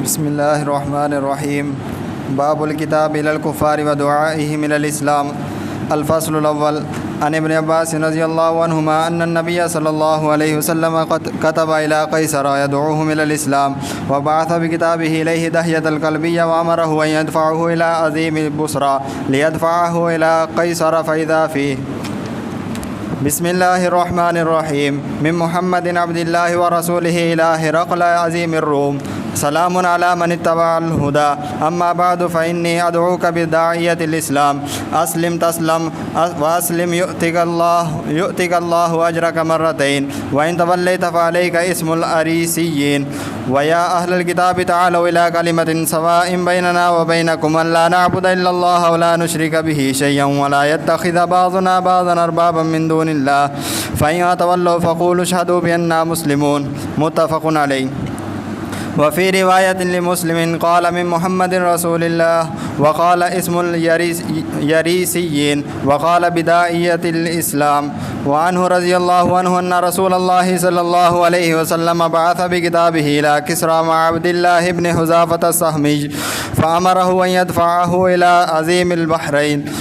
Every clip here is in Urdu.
بسم الله الرحمن الرحيم. باب الكتاب إلى الكفار ودعائهم إلى الإسلام. الفصل الأول. عن ابن عباس رضي الله عنهما أن النبي صلى الله عليه وسلم قد كتب إلى قيصر يدعوهم إلى الإسلام، وبعث بكتابه إليه دحية الكلبية وأمره أن يدفعه إلى عظيم البصرى ليدفعه إلى قيصر فإذا فيه. بسم الله الرحمن الرحيم. من محمد عبد الله ورسوله إلى هرقل عظيم الروم. سلام على من اتبع الهدى. أما بعد فإني أدعوك بداعية الإسلام. أسلم تسلم، وأسلم يؤتك الله أجرك مرتين، وإن توليت فعليك اسم الأريسيين. ويا أهل الكتاب تعالوا إلى كلمة سواء بيننا وبينكم أن لا نعبد إلا الله ولا نشرك به شيئا ولا يتخذ بعضنا بعضا أربابا من دون الله، فإن تولوا فقولوا اشهدوا بأننا مسلمون. متفق عليه. وفي رواية لمسلم قال من محمد رسول الله، وقال اسم اليريسيين، وقال بداعية الإسلام. وعنه رضي الله عنه أن رسول الله صلى الله عليه وسلم بعث بكتابه إلى كسرى مع عبد الله بن حذافة السهمي، فأمره أن يدفعه إلى عظيم البحرين،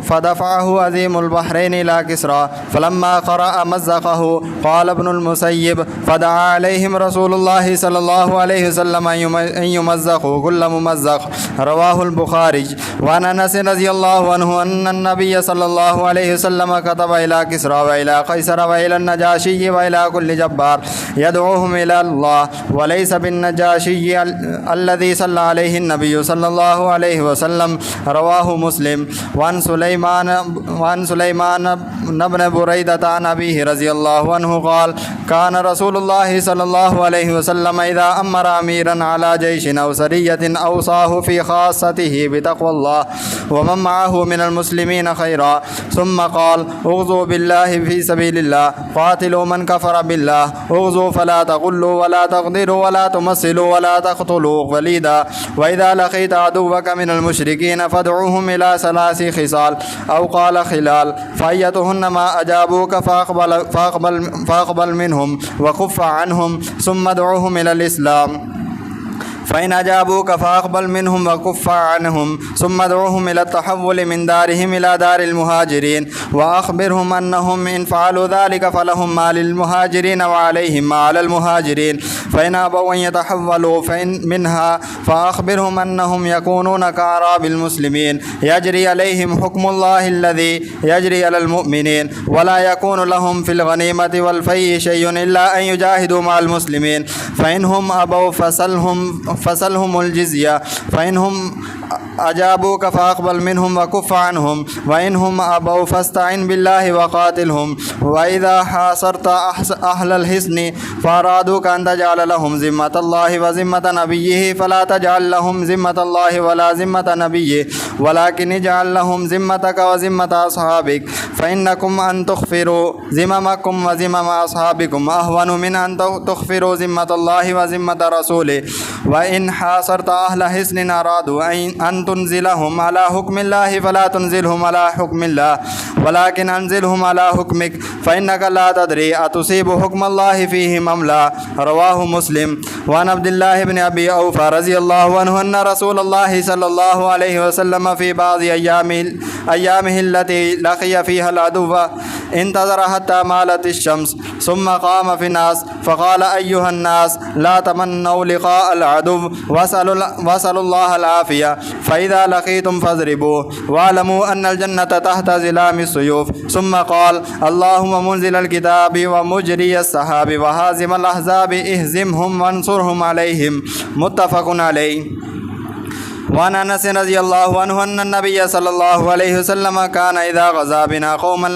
فدفعه عظيم البحرين إلى كسرى، فلما قرأ مزقه. قال ابن المسيب فدعا عليهم رسول الله صلى الله عليه وسلم أن يمزقوا كل ممزق. رواه البخاري. وعن أنس رضي الله عنه أن النبي صلى الله عليه وسلم كتب إلى كسرى وإلى قيصر وإلى النجاشي وإلى كل جبار يدعوهم إلى الله، وليس بالنجاشي الذي صلى عليه النبي صلى الله عليه وسلم. رواه مسلم. وعن سليمان بن بريدة عن أبيه رضي الله عنه قال كان رسول الله صلى الله عليه وسلم إذا أمر أميرا على جيش أو سرية أوصاه في خاصته بتقوى الله ومن معه من المسلمين خيرا، ثم قال اغزوا بالله في سبيل الله، قاتلوا من كفر بالله، اغزوا فلا تغلوا ولا تغدروا ولا تمثلوا ولا تقتلوا وليدا، وإذا لقيت عدوك من المشركين فادعوهم إلى ثلاث خصال أو قال خلال، فأيتهن ما أجابوك فأقبل منهم وكف عنهم، ثم ادعوهم إلى الإسلام، فإن أجابوك فأقبل منهم وكف عنهم، ثم ادعوهم إلى التحول من دارهم إلى دار المهاجرين، وأخبرهم أنهم إن فعلوا ذلك فلهم ما للمهاجرين وعليهم ما على المهاجرين، فإن أبوا أن يتحولوا منها فأخبرهم أنهم يكونون كأعراب المسلمين يجري عليهم حكم الله الذي يجري على المؤمنين، ولا يكون لهم في الغنيمة والفيء شيء إلا أن يجاهدوا مع المسلمين، فإنهم أبوا فسلهم الجزية، فإنهم أجابوك فأقبل منهم وكف عنهم، وإنهم أبوا فاستعن بالله وقاتلهم، وإذا حاصرت أهل الحصن فأرادوك أن تجعل لهم ذمة الله وذمة نبيه فلا تجعل لهم ذمة الله ولا ذمة نبيه، ولكن اجعل لهم ذمتك وذمة أصحابك، فإنكم أن تغفروا ذممكم وذمم أصحابكم أهون من أن تغفروا ذمة الله وذمة رسوله. وإن حاصرت أهل حصن أرادوا أن تنزلهم على حكم الله فلا تنزلهم على حكم الله، ولكن أنزلهم على حكمك، فإنك لا تدري أتصيب حكم الله فيهم أم لا. رواه مسلم. وعن عبد الله بن أبي أوفى رضي الله عنه أن رسول الله صلى الله عليه وسلم في بعض أيامه التي لقي فيها العدو انتظر حتى مالت الشمس، ثم قام في الناس فقال أيها الناس لا تمنوا لقاء العدو واسألوا الله العافية، فإذا لقيتم فاضربوا واعلموا أن الجنة تحت ظلام السيوف، ثم قال اللهم منزل الكتاب ومجري السحاب وهازم الأحزاب اهزمهم وانصرهم عليهم. متفق عليه. وعن أنس رضي الله عنه أن النبي صلى الله عليه وسلم كان إذا غزا بنا قوما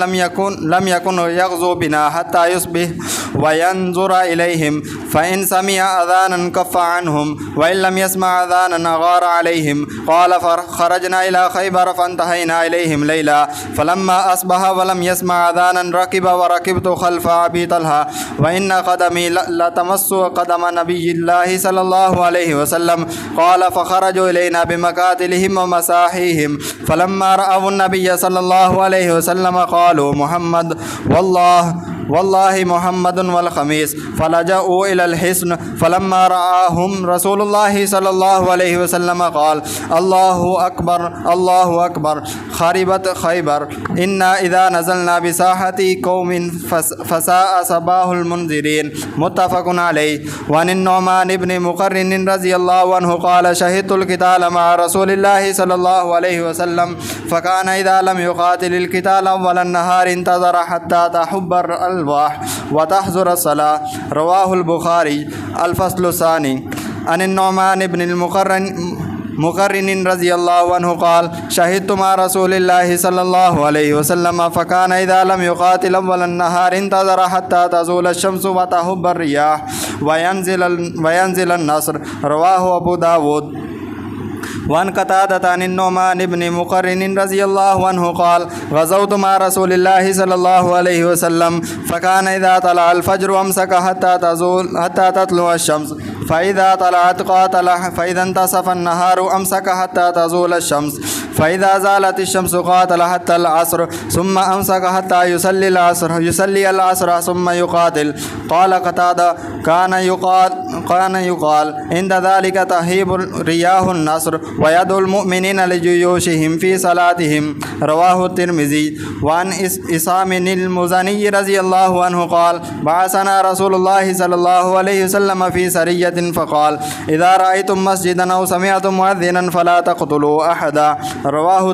لم يكن يغزو بنا حتى يصبح وينظر إليهم، فإن سمع أذانا كف عنهم، وإن لم يسمع أذانا أغار عليهم. قال فخرجنا إلى خيبر فانتهينا إليهم ليلا، فلما أصبح ولم يسمع أذانا ركب وركبت خلف أبي طلحة، وإن قدمي لتمس قدم نبي الله صلى الله عليه وسلم. قال فخرجوا إلينا بمقاتلهم ومساحيهم، فلما رأوا النبي صلى الله عليه وسلم قالوا محمد، والله والله محمد والخميس فلجأوا إلى الحصن فلما رآهم رسول الله صلى الله عليه وسلم قال الله أكبر الله أكبر خربت خيبر إنا إذا نزلنا بساحة قوم فساء صباح المنذرين متفق عليه. وعن النعمان بن مقرن رضي الله عنه قال شهدت القتال مع رسول الله صلى الله عليه وسلم فكان إذا لم يقاتل القتال أول النهار انتظر حتى تحب الألواح وتحضر الصلاة. رواه البخاري. الفصل الثاني. عن النعمان بن مقرن رضي الله عنه قال شهدت مع رسول الله صلى الله عليه وسلم فكان إذا لم يقاتل أول النهار انتظر حتى تزول الشمس وتهب الرياح وينزل النصر. رواه أبو داود. وعن قتادة عن النعمان بن مقرن رضي الله عنه قال غزوت مع رسول الله صلى الله عليه وسلم فكان إذا طلع الفجر أمسك حتى تطلع الشمس فإذا طلعت قاتل فإذا انتصف النهار أمسك حتى تزول الشمس فإذا زالت الشمس قاتل حتى العصر ثم أمسك حتى يصلي العصر ثم يقاتل. قال قتادة كان يقال عند ذلك تهيب رياح النصر ويدعو المؤمنين لجيوشهم في صلاتهم. رواه الترمذي. وعن إسام المزني رضي الله عنه قال بعثنا رسول الله صلى الله عليه وسلم في سرية فقال إذا رأيتم مسجدا أو سمعتم مؤذنا فلا تقتلوا أحدا. رواه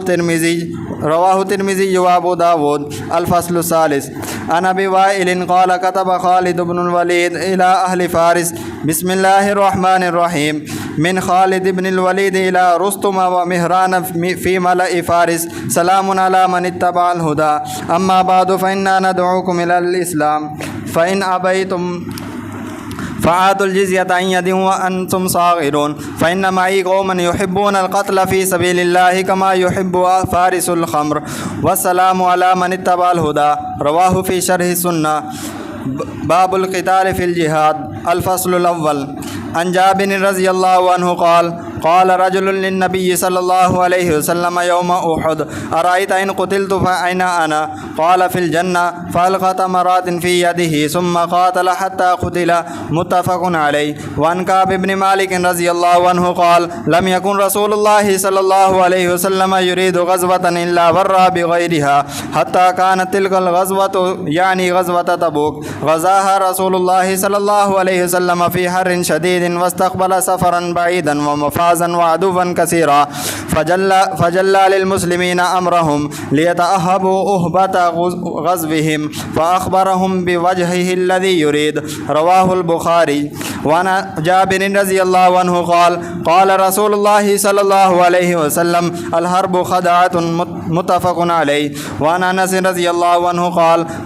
الترمذي وأبو داود. الفصل الثالث. عن أبي وائل قال كتب خالد بن الوليد إلى أهل فارس بسم الله الرحمن الرحيم من خالد بن الوليد إلى رستم ومهران في ملأ فارس سلام على من اتبع الهدى أما بعد فإنا ندعوكم إلى الإسلام فإن أبيتم فآتوا الجزية عن يد وأنتم صاغرون فإن معي قوما يحبون القتل في سبيل الله كما يحب فارس الخمر والسلام على من اتبع الهدى. رواه في شرح السنة. باب القتال في الجهاد. الفصل الأول. عن جابر رضي الله عنه قال رجل للنبي صلى الله عليه وسلم يوم أحد أرأيت إن قتلت فأين أنا؟ قال في الجنة. فألقى تمرات في يده ثم قاتل حتى قتل متفق عليه. وعن كعب بن مالك رضي الله عنه قال لم يكن رسول الله صلى الله عليه وسلم يريد غزوة إلا ورى بغيرها حتى كانت تلك الغزوة يعني غزوة تبوك غزاها رسول الله صلى الله عليه وسلم في حر شديد واستقبل سفرا بعيدا ومفازا وعدوا كثيرا فجلى للمسلمين أمرهم ليتأهبوا أهبة غزوهم فأخبرهم بوجهه الذي يريد. رواه البخاري. وعن جابر رضي الله عنه قال رسول الله صلى الله عليه وسلم الحرب خدعة متفق عليه. وعن أنس رضي الله عنه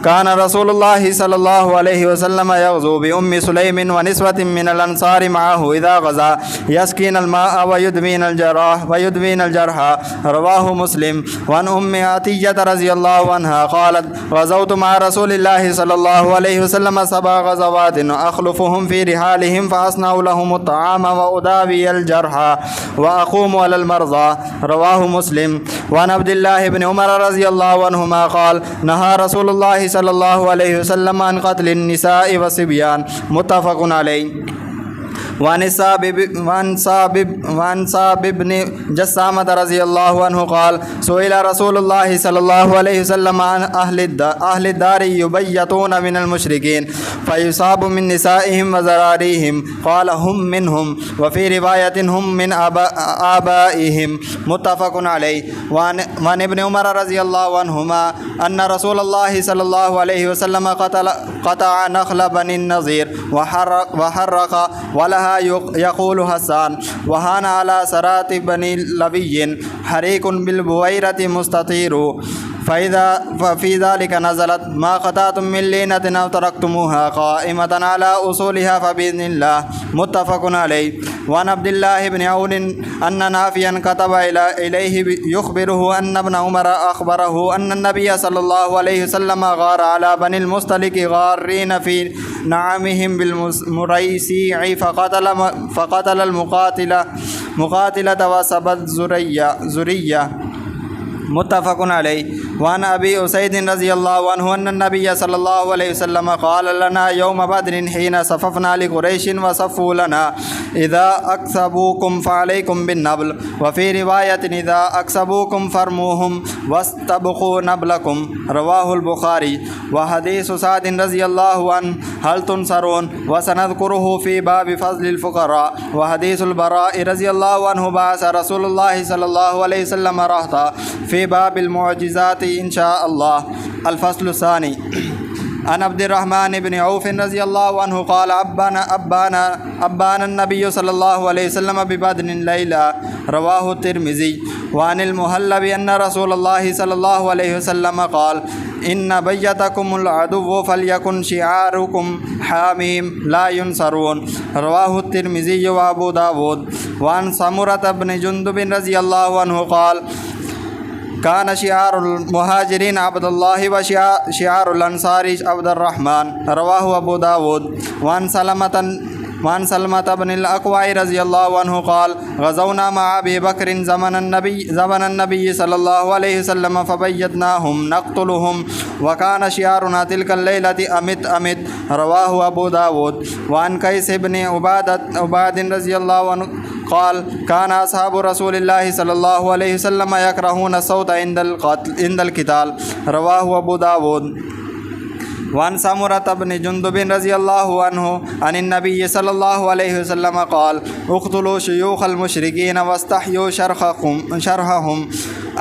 كان رسول الله صلى الله عليه وسلم يغزو بأم سليم ونسوة من الأنصار معه إذا غزا يسكين الماء ويدوين الجرحى. رواه مسلم. وعن أم عطية رضي الله عنها قالت غزوت مع رسول الله صلى الله عليه وسلم 7 غزوات أخلفهم في رحالهم فأصنع لهم الطعام وأداوي الجرحى وأقوم على المرضى. رواه مسلم. وعن عبد الله بن عمر رضي الله عنهما نهى رسول الله صلى الله عليه وسلم عن قتل النساء والصبيان متفق عليه. وعن صاب بن جسامة رضي الله عنه سئل رسول الله صلى الله عليه وسلم عن أهل الدار يبيتون من المشركين فيصاب من نسائهم وذراريهم قال هم منهم وفي رواية هم من آبائهم متفق عليه. وعن ابن عمر رضي الله عنهما أن رسول الله صلى الله عليه وسلم قطع نخل بني النظير وحرق ولها يقول حسان وهان على سرات بني لبي حريق بالبويرة مستطير ففي ذلك نزلت ما قطعتم من لينة أو تركتموها قائمة على أصولها فبإذن الله متفق عليه. وعن عبد الله بن عون أن نافيا كتب إليه يخبره أن ابن عمر أخبره أن النبي صلى الله عليه وسلم غار على بني المصطلق غارين في نعمهم بالمريسيع فقتل المقاتلة وسبت زرية متفق عليه. وعن أبي أسيد رضي الله عنه أن النبي صلى الله عليه وسلم قال لنا يوم بدر حين صففنا لقريش وصفوا لنا إذا أكسبوكم فعليكم بالنبل، وفي رواية إذا أكسبوكم فرموهم واستبقوا نبلكم، رواه البخاري. وحديث سعد رضي الله عنه هل تنصرون، وسنذكره في باب فضل الفقراء. وحديث البراء رضي الله عنه بعث رسول الله صلى الله عليه وسلم رهطا في باب المعجزات إن شاء الله. الفصل الثاني. عن عبد الرحمن بن عوف رضي الله عنه قال أبانا النبي صلى الله عليه وسلم ببدر ليلة، رواه الترمذي. وعن المهلب أن رسول الله صلى الله عليه وسلم قال إن بيتكم العدو فليكن شعاركم حاميم لا ينصرون، رواه الترمذي وأبو داود. وعن سمرة بن جندب رضي الله عنه قال كان شعار المهاجرين عبد الله وشعار الأنصار عبد الرحمن، رواه أبو داود. وعن سلمة بن الأكوع رضي الله عنه قال غزونا مع أبي بكر زمن النبي صلى الله عليه وسلم فبيتناهم نقتلهم وكان شعارنا تلك الليلة أمت أمت، رواه أبو داود. وعن قيس بن عباد رضي الله عنه قال كان أصحاب رسول الله صلى الله عليه وسلم يكرهون الصوت عند القتال، رواه أبو داود. وعن سمرة بن جندب رضي الله عنه عن النبي صلى الله عليه وسلم قال اقتلوا شيوخ المشركين واستحيوا شرحهم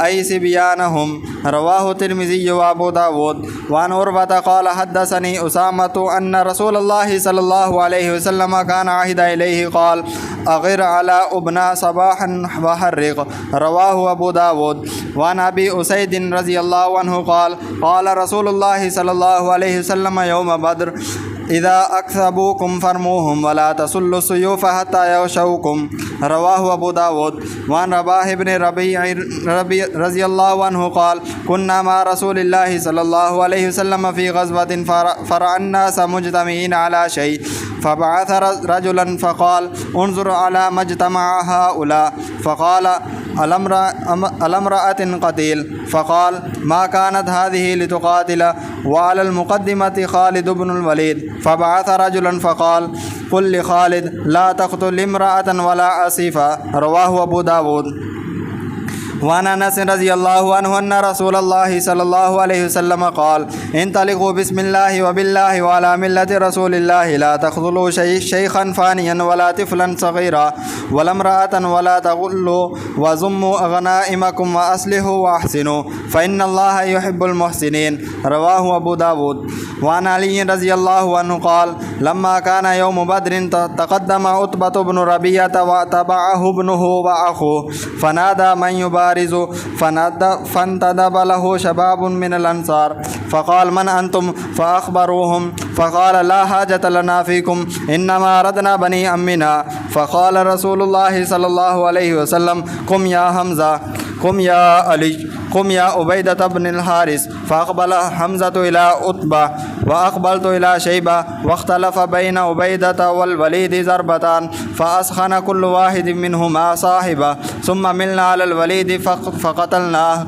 أي سبيانهم، رواه الترمذي وأبو داود. وعن عروة قال حدثني أسامة أن رسول الله صلى الله عليه وسلم كان عهد إليه قال أغر على أبناء صباحا وحرق، رواه أبو داود. وعن أبي أسيد رضي الله عنه قال قال رسول الله صلى الله عليه وسلم يوم بدر إذا أكسبوكم فرموهم ولا تسلوا السيوف حتى يغشوكم، رواه أبو داود. وعن رباح بن ربيع رضي الله عنه قال كنا مع رسول الله صلى الله عليه وسلم في غزوة فرأى الناس مجتمعين على شيء فبعث رجلا فقال انظر على ما اجتمع هؤلاء، فقال ألم امرأة قتيل، فقال ما كانت هذه لتقاتل، وعلى المقدمة خالد بن الوليد، فبعث رجلا فقال قل لخالد لا تقتل امرأة ولا أسيفا، رواه أبو داود. وعن انس رضي الله عنه ان رسول الله صلى الله عليه وسلم قال انطلقوا بسم الله وبالله وعلى ملة رسول الله لا تخذلوا شيخا فانيا ولا طفلا صغيرا ولا امرأة ولا تغلوا وزموا غنائمكم وأصلحوا وأحسنوا فإن الله يحب المحسنين، رواه أبو داود. وعن علي رضي الله عنه قال لما كان يوم بدر تقدم عتبة بن ربيعة وتبعه ابنه وأخوه فنادى من يبارز فانتدب له شباب من الأنصار فقال من أنتم، فأخبروهم فقال لا حاجة لنا فيكم إنما ردنا بني أمنا. فقال رسول الله صلى الله عليه وسلم قم يا حمزة، قم يا علي، قم يا عبيدة بن الحارث. فأقبل حمزة إلى عتبة وأقبلت إلى شيبة واختلف بين عبيدة والوليد ضربتان فأسخن كل واحد منهما صاحبه ثم ملنا على الوليد فقتلناه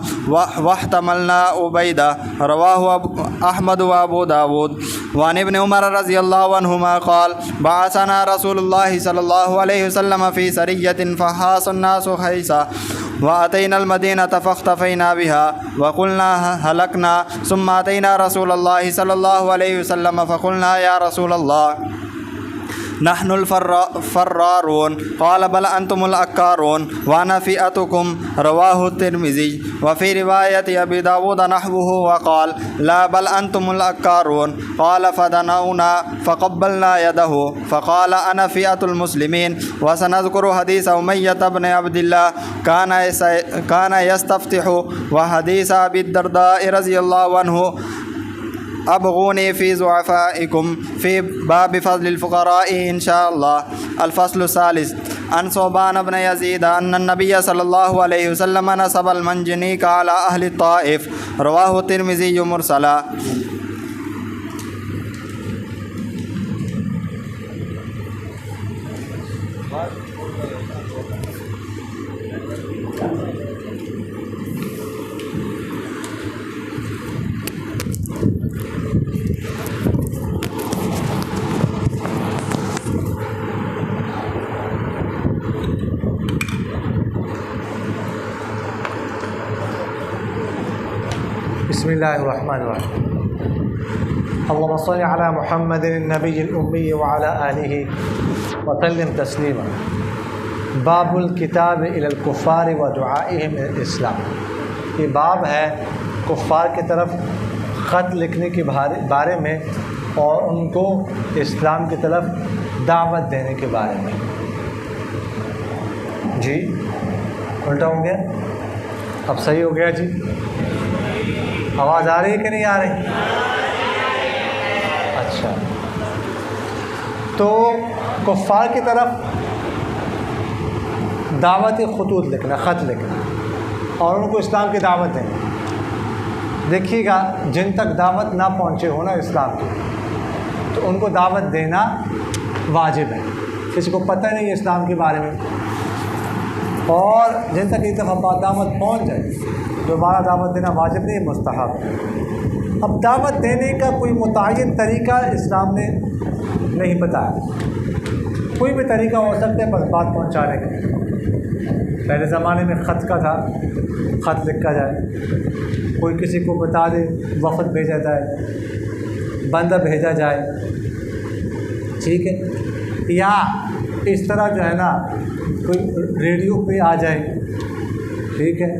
واحتملنا عبيدة، رواه أحمد وأبو داود. وعن ابن عمر رضي الله عنهما قال بعثنا رسول الله صلى الله عليه وسلم في سرية فحاص الناس حيثا وأتينا المدينة فاختفينا بها وقلنا هلكنا ثم أتينا رسول الله صلى الله عليه وسلم فقلنا يا رسول الله نحن الفرارون، قال بل أنتم الأكارون وأنا فئتكم، رواه الترمذي. وفي رواية أبي داود نحوه وقال لا بل أنتم الأكارون، قال فدنونا فقبلنا يده فقال أنا فئة المسلمين. وسنذكر حديث أمية بن عبد الله كان يستفتح وحديث أبي الدرداء رضي الله عنه أبغوني في ضعفائكم في باب فضل الفقراء إن شاء الله. الفصل الثالث. عن صوبان بن يزيد أن النبي صلى الله عليه وسلم نصب المنجنيق على أهل الطائف، رواه الترمذي مرسلا. بسم اللہ الرحمن الرحیم اللهم صل علی محمد النبی الامی وعلی آلہ وسلم تسلیما. باب الکتاب الی الکفار ودعائہم الی الاسلام. یہ باب ہے کفار کی طرف خط لکھنے کے بارے میں اور ان کو اسلام کی طرف دعوت دینے کے بارے میں. جی الٹا ہو گیا، اب صحیح ہو گیا جی. آواز آ رہی ہے کہ نہیں آ رہی؟ اچھا، تو کفار کی طرف دعوتی خطوط لکھنا، خط لکھنا اور ان کو اسلام کی دعوت دینا. دیکھیے گا جن تک دعوت نہ پہنچے ہو نا اسلام کی، تو ان کو دعوت دینا واجب ہے. کسی کو پتہ نہیں ہے اسلام کے بارے میں، اور جن تک ایک دفعہ دعوت پہنچ جائے دوبارہ دعوت دینا واجب نہیں، مستحب ہے. اب دعوت دینے کا کوئی متعین طریقہ اسلام نے نہیں بتایا. کوئی بھی طریقہ ہو سکتا ہے بس بات پہنچانے کا. پہلے زمانے میں خط کا تھا، خط لکھا جائے، کوئی کسی کو بتا دے، وفد بھیجا جائے، بندہ بھیجا جائے، ٹھیک ہے. یا اس طرح جو ہے نا کوئی ریڈیو پہ آ جائے، ٹھیک ہے،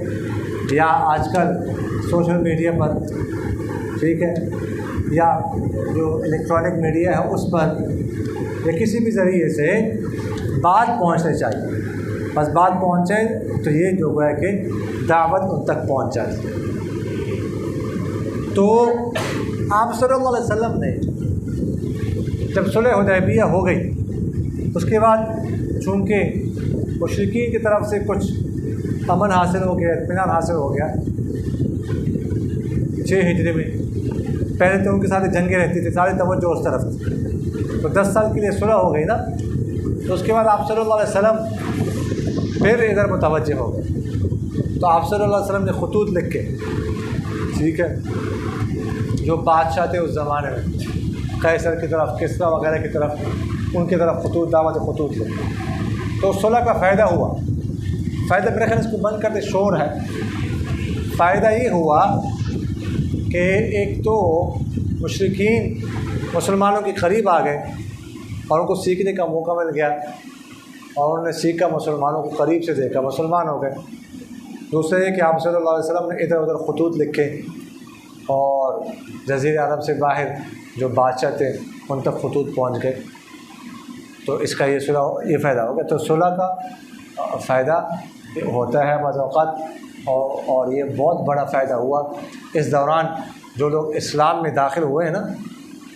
یا آج کل سوشل میڈیا پر، ٹھیک ہے، یا جو الیکٹرانک میڈیا ہے اس پر، یا کسی بھی ذریعے سے بات پہنچنی چاہیے. بس بات پہنچے تو یہ جو ہے کہ دعوت ان تک پہنچ جاتی ہے. تو آپ صلی اللہ علیہ وسلم نے جب صلح حدیبیہ ہو گئی، اس کے بعد چونکہ مشرکین کی طرف سے کچھ امن حاصل ہو گیا، اطمینان حاصل ہو گیا 6 ہجری میں. پہلے تو ان کے ساتھ جنگیں رہتی تھی، ساری توجہ اس طرف تھی، تو 10 سال کے لیے صلح ہو گئی نا. تو اس کے بعد آپ صلی اللہ علیہ وسلم پھر ادھر متوجہ ہو گئے. تو آپ صلی اللہ علیہ وسلم نے خطوط لکھ کے، ٹھیک ہے، جو بادشاہ تھے اس زمانے میں، قیصر کی طرف، کسریٰ وغیرہ کی طرف، ان کی طرف خطوط، دعوت خطوط لکھے. تو صلح کا فائدہ ہوا. فائدہ میرے خیال اس کو بند کرتے، شور ہے. فائدہ یہ ہوا کہ ایک تو مشرکین مسلمانوں کے قریب آ گئے اور ان کو سیکھنے کا موقع مل گیا، اور انہوں نے سیکھا، مسلمانوں کو قریب سے دیکھا، مسلمان ہو گئے. دوسرے یہ کہ آپ صلی اللہ علیہ وسلم نے ادھر ادھر خطوط لکھے اور جزیرہ عرب سے باہر جو بادشاہ تھے ان تک خطوط پہنچ گئے. تو اس کا یہ فائدہ ہو گیا. تو صلح کا فائدہ ہوتا ہے بعض اوقات، اور یہ بہت بڑا فائدہ ہوا. اس دوران جو لوگ اسلام میں داخل ہوئے ہیں نا،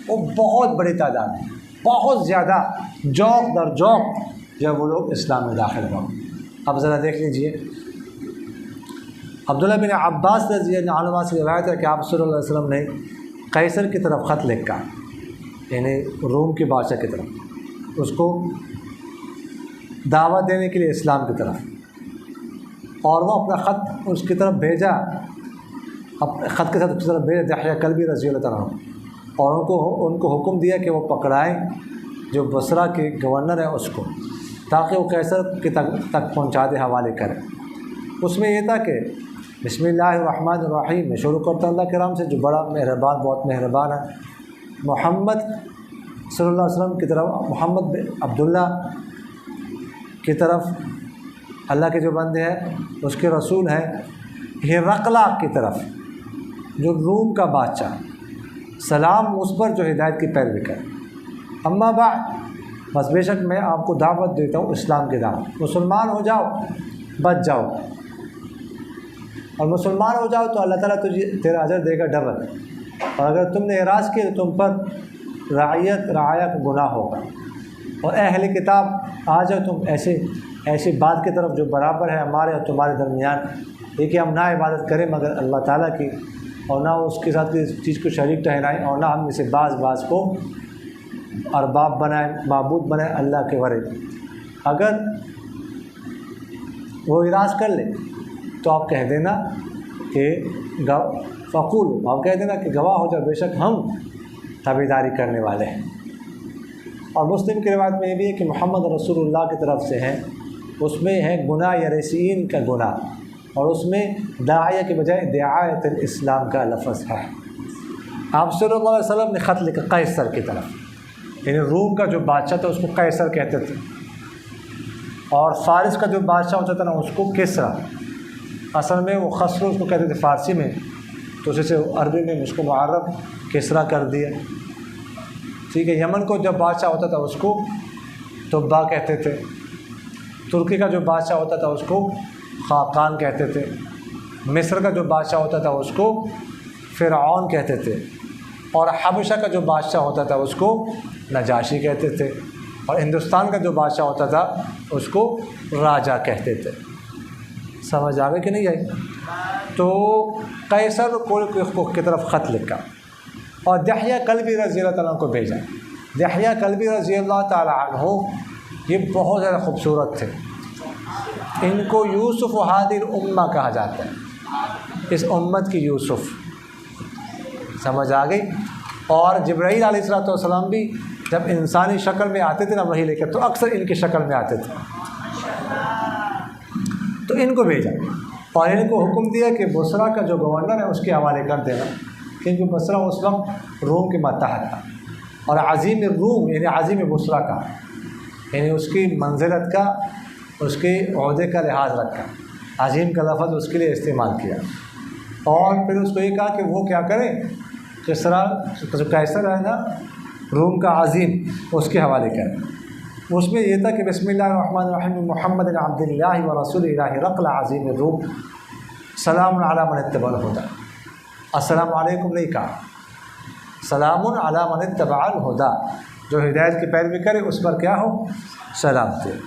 وہ بہت بڑی تعداد ہے، بہت زیادہ، جوق در جوق جب وہ لوگ اسلام میں داخل ہوئے. اب ذرا دیکھ لیجئے، عبداللہ بن عباس رضی اللہ عنہ سے روایت ہے کہ آپ صلی اللہ علیہ وسلم نے قیصر کی طرف خط لکھا، یعنی روم کے بادشاہ کی طرف، اس کو دعوت دینے کے لیے اسلام کی طرف، اور وہ اپنا خط اس کی طرف بھیجا، خط کے ساتھ اس کی طرف بھیجا دحیہ کلبی رضی اللہ تعالیٰ عنہ، اور ان کو حکم دیا کہ وہ پکڑائیں جو بصرہ کے گورنر ہے اس کو، تاکہ وہ قیصر کے تک پہنچا دے، حوالے کرے. اس میں یہ تھا کہ بسم اللہ الرحمن الرحیم میں شروع کرتا اللہ کے نام سے جو بڑا مہربان، بہت مہربان ہے. محمد صلی اللہ علیہ وسلم کی طرف، محمد بن عبداللہ کی طرف، اللہ کے جو بندے ہیں اس کے رسول ہیں، ہرقلہ کی طرف جو روم کا بادشاہ، سلام اس پر جو ہدایت کی پیروی کرے. اما بعد، بس بے شک میں آپ کو دعوت دیتا ہوں اسلام کی دعوت. مسلمان ہو جاؤ، بچ جاؤ، اور مسلمان ہو جاؤ تو اللہ تعالیٰ تجھے تیرا اجر دے گا ڈبل، اور اگر تم نے اعراض کیا تو تم پر رعایا کا گناہ ہوگا. اور اہل کتاب آ جاؤ تم ایسی بات کی طرف جو برابر ہے ہمارے اور تمہارے درمیان، یہ کہ ہم نہ عبادت کریں مگر اللہ تعالیٰ کی، اور نہ اس کے ساتھ کسی چیز کو شریک ٹھہرائیں، اور نہ ہم میں سے بعض کو ارباب بنائیں، معبود بنائیں اللہ کے ورے. اگر وہ اعراض کر لے تو آپ کہہ دینا کہ فقول، آپ کہہ دینا کہ گواہ ہو جاؤ بے شک ہم تابعداری کرنے والے ہیں. اور مسلم کی روایت میں یہ بھی ہے کہ محمد رسول اللہ کی طرف سے ہیں، اس میں ہے گناہ یا رسین کا گناہ، اور اس میں داعیہ کے بجائے دعایت الاسلام کا لفظ ہے۔ آپ صلی اللہ علیہ وسلم نے خط لکھا قیصر کی طرف، یعنی روم کا جو بادشاہ تھا اس کو قیصر کہتے تھے، اور فارس کا جو بادشاہ ہوتا تھا نا اس کو کسریٰ، اصل میں وہ خسرو اس کو کہتے تھے فارسی میں، تو اسے عربی میں اس کو معرب کسریٰ کر دیا، ٹھیک ہے۔ یمن کو جب بادشاہ ہوتا تھا اس کو تبا کہتے تھے، ترکی کا جو بادشاہ ہوتا تھا اس کو خاقان کہتے تھے، مصر کا جو بادشاہ ہوتا تھا اس کو فرعون کہتے تھے، اور حبشہ کا جو بادشاہ ہوتا تھا اس کو نجاشی کہتے تھے، اور ہندوستان کا جو بادشاہ ہوتا تھا اس کو راجا کہتے تھے۔ سمجھ آ گئی کہ نہیں آئی؟ تو قیصر کی طرف خط لکھا اور دحیہ کلبی رضی اللہ تعالیٰ عنہ کو بھیجا۔ دحیہ کلبی رضی اللہ تعالیٰ عنہ یہ بہت زیادہ خوبصورت تھے، ان کو یوسف ہادی الامہ کہا جاتا ہے، اس امت کی یوسف، سمجھ آ گئی۔ اور جبرائیل علیہ السلام بھی جب انسانی شکل میں آتے تھے نا وہی لے کر، تو اکثر ان کی شکل میں آتے تھے، تو ان کو بھیجا اور ان کو حکم دیا کہ بصرہ کا جو گورنر ہے اس کے حوالے کر دینا، کیونکہ بصرہ اس وقت روم کے ماتحت تھا، اور عظیم الروم یعنی عظیم بصرہ کا، یعنی اس کی منزلت کا، اس کے عہدے کا لحاظ رکھا، عظیم کا لفظ اس کے لیے استعمال کیا، اور پھر اس کو یہ کہا کہ وہ کیا کریں، کسریٰ جو قیصر ہے نا روم کا عظیم، اس کے حوالے کریں۔ اس میں یہ تھا کہ بسم اللہ الرحمن الرحیم محمد عبد اللہ و رسول اللہ رقل عظیم الروم سلام علی من اتبع الہدی، السلام علیکم نہیں کہا، سلام علی من اتبع الہدی، جو ہدایت کی پیروی کرے اس پر کیا ہو، سلام دے۔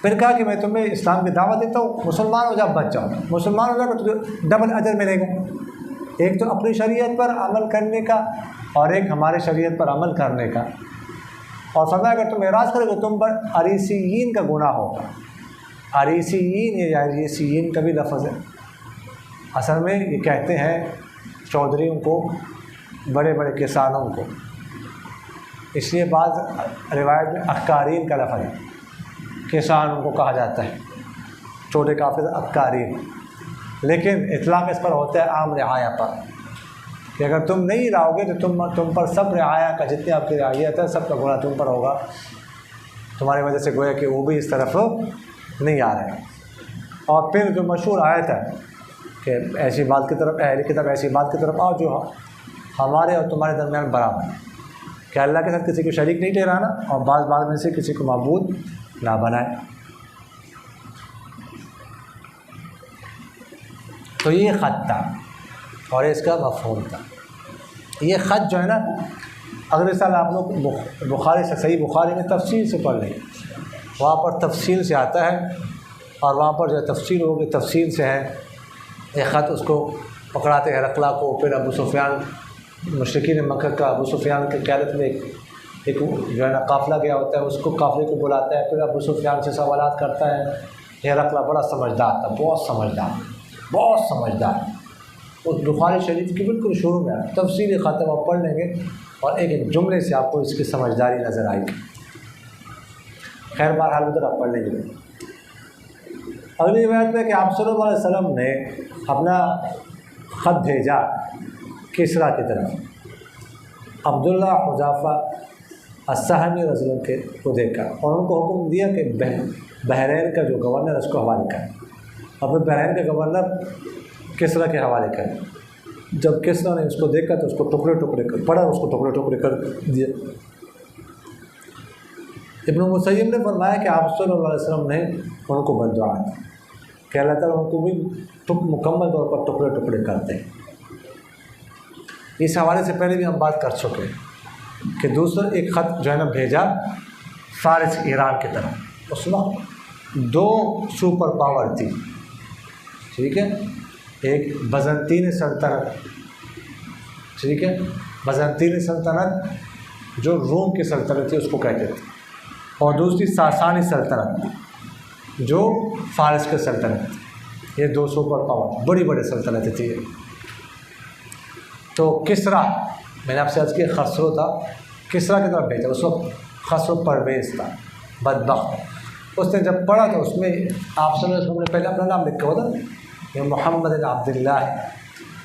پھر کہا کہ میں تمہیں اسلام کی دعوت دیتا ہوں، مسلمان ہو جا بچ جاؤ، مسلمان ہو جا تو تجھے ڈبل اجر ملے گا، ایک تو اپنی شریعت پر عمل کرنے کا اور ایک ہماری شریعت پر عمل کرنے کا، اور فرمایا اگر تم اعراض کرے تو تم پر عریسیین کا گناہ ہوگا۔ عریسیین یا عریسیین کا بھی لفظ ہے، اصل میں یہ کہتے ہیں چودھریوں کو، بڑے بڑے کسانوں کو، اس لیے بعض روایت میں اکارین کا لفظ ہے، کسانوں کو کہا جاتا ہے، چھوٹے کافر اکارین، لیکن اطلاق اس پر ہوتا ہے عام رعایا پر، کہ اگر تم نہیں رہو گے تو تم پر سب رعایا کا، جتنے آپ کی رعایت ہے سب کا گناہ تم پر ہوگا، تمہاری وجہ سے گویا کہ وہ بھی اس طرف نہیں آ رہے ہیں۔ اور پھر جو مشہور آیت ہے کہ ایسی بات کی طرف، اہل کتاب ایسی بات کی طرف آؤ جو ہمارے اور تمہارے درمیان برابر ہے، کہ اللہ کے ساتھ کسی کو شریک نہیں ٹھہرانا، اور بعض میں سے کسی کو معبود نہ بنائے۔ تو یہ خط تھا اور اس کا مفہوم تھا۔ یہ خط جو ہے نا اگلے سال آپ لوگ بخاری سے، صحیح بخاری میں تفصیل سے پڑھ لیں، وہاں پر تفصیل سے آتا ہے، اور وہاں پر جو تفصیل ہوگی تفصیل سے ہے۔ یہ خط اس کو پکڑاتے ہیں ہرقلہ کو، پھر ابو سفیان، مشرکین مکہ کا ابو سفیان کی قیادت میں ایک جو ہے نا قافلہ گیا ہوتا ہے، اس کو قافلے کو بلاتا ہے، پھر ابو سفیان سے سوالات کرتا ہے۔ یہ ہرقلہ بڑا سمجھدار تھا، بہت سمجھدار۔ اس بخاری شریف کی بالکل شروع میں تفصیلی خاتمہ پڑھ لیں گے اور ایک ایک جملے سے آپ کو اس کی سمجھداری نظر آئے گی۔ خیر بہرحال ادھر آپ پڑھ لیں گے۔ اگلی روایت میں کہ آپ صلی اللہ علیہ وسلم نے اپنا خط بھیجا کسریٰ کی طرف، عبداللہ حذافہ السہمی رضی اللہ عنہ کو دیکھا، اور ان کو حکم دیا کہ بحرین کا جو گورنر ہے اس کو حوالے کریں، اور پھر بحرین کا گورنر کسریٰ کے حوالے کریں۔ جب کسریٰ نے اس کو دیکھا تو اس کو ٹکڑے کر پڑا، اس کو ٹکڑے کر دیا۔ ابن مسیب نے فرمایا کہ آپ صلی اللہ علیہ وسلم نے ان کو بد دعا دی کہ اللہ تعالیٰ ان کو بھی مکمل طور پر ٹکڑے کرتے ہیں۔ اس حوالے سے پہلے بھی ہم بات کر چکے ہیں کہ دوسرا ایک خط جو ہے نا بھیجا فارس ایران کی طرف۔ اس وقت دو سپر پاور تھی، ٹھیک ہے، ایک بزنطین سلطنت، ٹھیک ہے، بزنطین سلطنت جو روم کی سلطنت تھی اس کو کہتے تھے، اور دوسری ساسانی سلطنت جو فارس کی سلطنت تھی۔ یہ دو سپر پاور بڑی سلطنتیں تھیں۔ تو کسریٰ، میں نے آپ سے عرض کیا خسرو تھا، کسریٰ کی طرف بھیجا۔ اس وقت خسرو پرویز تھا، بدبخت، اس نے جب پڑھا تو اس میں آپ صلی اللہ علیہ وسلم نے پہلے اپنا نام لکھا ہوا تھا کہ محمد عبداللہ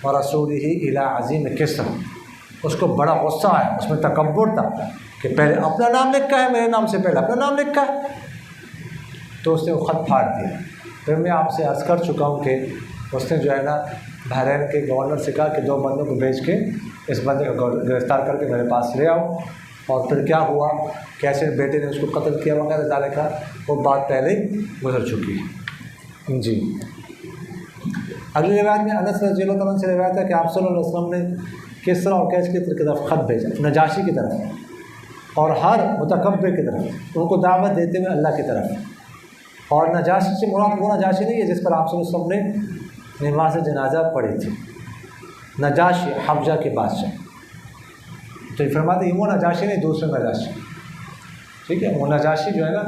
و رسولہ الی عظیم کسر. اس کو بڑا غصہ آیا, اس میں تکبر تھا کہ پہلے اپنا نام لکھا ہے, میرے نام سے پہلے اپنا نام لکھا ہے. تو اس نے وہ خط پھاڑ دیا. پھر میں آپ سے عرض کر چکا ہوں کہ اس نے جو ہے نا بحرین کے گورنر سے کہا کہ 2 بندوں کو بھیج کے اس بندے کو گرفتار کر کے میرے پاس لے آؤ. اور پھر کیا ہوا, کیسے بیٹے نے اس کو قتل کیا وغیرہ ذالک کا وہ بات پہلے گزر چکی ہے. جی اگلی روایت میں انس رضی اللہ تعالیٰ سے روایت ہے کہ آپ صلی اللہ علیہ وسلم نے کسریٰ اور قیصر کی طرف خط بھیجا, نجاشی کی طرف اور ہر متکبر کی طرف, ان کو دعوت دیتے ہوئے اللہ کی طرف. اور نجاشی سے مراد وہ نجاشی نہیں ہے جس پر آپ صلی اللہ علیہ وسلم نے نماز جنازہ پڑھی تھی. نجاشی حبشہ کے بادشاہ, تو یہ فرماتے ہیں وہ نجاشی نہیں, دوسرے نجاشی. ٹھیک ہے, وہ نجاشی جو ہے نا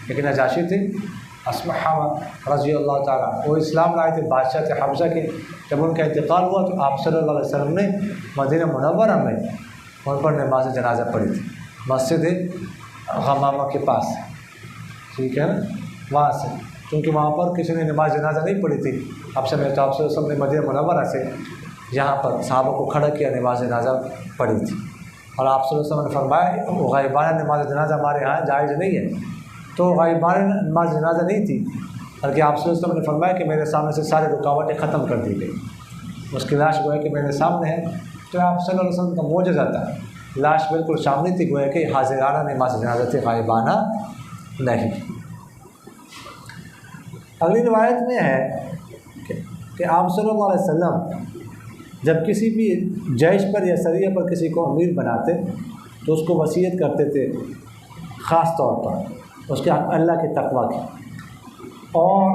ایک نجاشی تھے اسمہ رضی اللہ تعالیٰ, وہ اسلام لائے تھے, بادشاہ تھے حبشہ کے. جب ان کا انتقال ہوا تو آپ صلی اللہ علیہ وسلم نے مدینہ منورہ میں ان پر نماز جنازہ پڑھی تھی, مسجد غمامہ کے پاس. ٹھیک ہے نا, وہاں سے, کیونکہ وہاں پر کسی نے نماز جنازہ نہیں پڑھی تھی حبشہ میں, تو آپ صلی اللہ علیہ وسلم نے مدینہ منورہ سے یہاں پر صحابہ کو کھڑا کیا, نماز جنازہ پڑھی تھی. اور آپ صلی اللہ علیہ وسلم نے فرمایا غائبانہ نماز جنازہ ہمارے ہاں جائز نہیں ہے. تو غائبانہ نماز جنازہ نہیں تھی, بلکہ آپ صلی اللہ علیہ وسلم نے فرمایا کہ میرے سامنے سے ساری رکاوٹیں ختم کر دی گئی. اس کی لاش گویا کہ میرے سامنے ہے. تو آپ صلی اللہ علیہ وسلم کا معجزہ تھا, لاش بالکل سامنے تھی, گویا کہ حاضرانہ نماز جنازہ تھی, غائبانہ نہیں. اگلی روایت میں ہے کہ آپ صلی اللہ علیہ وسلم جب کسی بھی جیش پر یا سریہ پر کسی کو امیر بناتے تو اس کو وصیت کرتے تھے خاص طور پر اس کے اللہ کے تقویٰ کی, اور